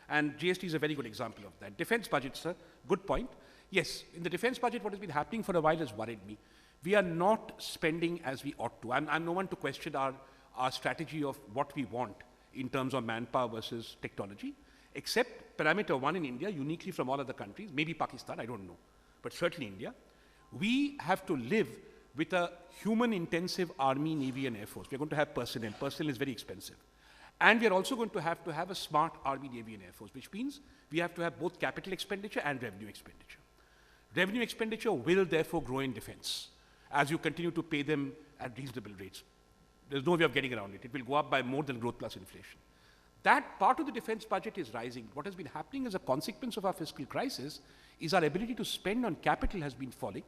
And GST is a very good example of that. Defense budget, sir, good point. Yes, in the defense budget, what has been happening for a while has worried me. We are not spending as we ought to. I'm no one to question our strategy of what we want in terms of manpower versus technology, except parameter one in India, uniquely from all other countries, maybe Pakistan, I don't know, but certainly India. We have to live with a human-intensive army, navy, and air force. We're going to have personnel. Personnel is very expensive. And we're also going to have a smart army, navy, and air force, which means we have to have both capital expenditure and revenue expenditure. Revenue expenditure will therefore grow in defense as you continue to pay them at reasonable rates. There's no way of getting around it. It will go up by more than growth plus inflation. That part of the defense budget is rising. What has been happening as a consequence of our fiscal crisis is our ability to spend on capital has been falling.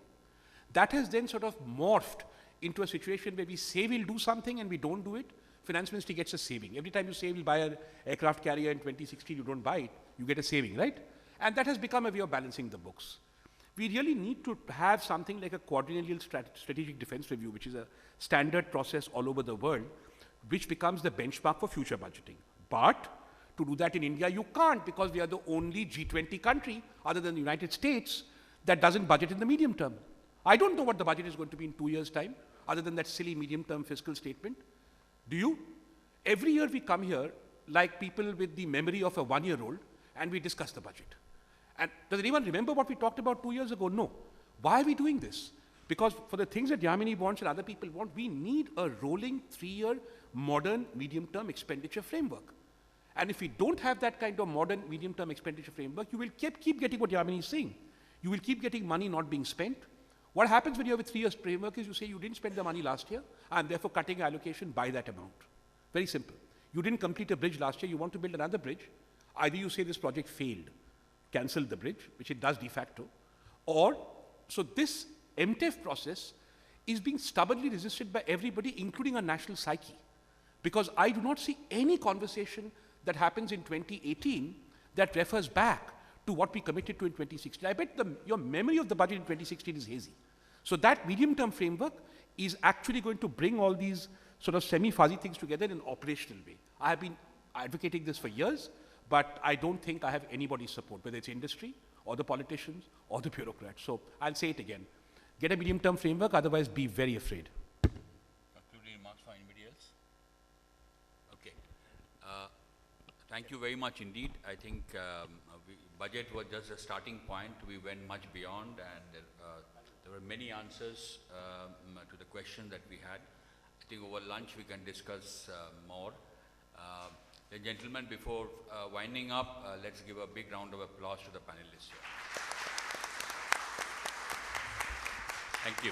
That has then sort of morphed into a situation where we say we'll do something and we don't do it. Finance Ministry gets a saving. Every time you say we'll buy an aircraft carrier in 2016, you don't buy it, you get a saving, right? And that has become a way of balancing the books. We really need to have something like a quadrennial strategic defense review, which is a standard process all over the world, which becomes the benchmark for future budgeting. But to do that in India, you can't, because we are the only G20 country, other than the United States, that doesn't budget in the medium term. I don't know what the budget is going to be in 2 years' time, other than that silly medium-term fiscal statement. Do you? Every year we come here, like people with the memory of a 1-year-old, and we discuss the budget. And does anyone remember what we talked about 2 years ago? No. Why are we doing this? Because for the things that Yamini wants and other people want, we need a rolling 3-year modern medium-term expenditure framework. And if we don't have that kind of modern medium-term expenditure framework, you will keep getting what Yamini is saying. You will keep getting money not being spent. What happens when you have a 3-year framework is you say you didn't spend the money last year, and therefore cutting allocation by that amount. Very simple. You didn't complete a bridge last year, you want to build another bridge. Either you say this project failed, cancel the bridge, which it does de facto, or, so this MTEF process is being stubbornly resisted by everybody, including our national psyche. Because I do not see any conversation that happens in 2018 that refers back to what we committed to in 2016. I bet your memory of the budget in 2016 is hazy. So that medium-term framework is actually going to bring all these sort of semi-fuzzy things together in an operational way. I have been advocating this for years, but I don't think I have anybody's support, whether it's industry or the politicians or the bureaucrats. So I'll say it again. Get a medium-term framework, otherwise be very afraid. Concluding remarks for anybody else? Okay. Thank you very much indeed. I think budget was just a starting point. We went much beyond, and there were many answers to the question that we had. I think over lunch we can discuss more. Gentlemen, before winding up, let's give a big round of applause to the panelists here. Thank you.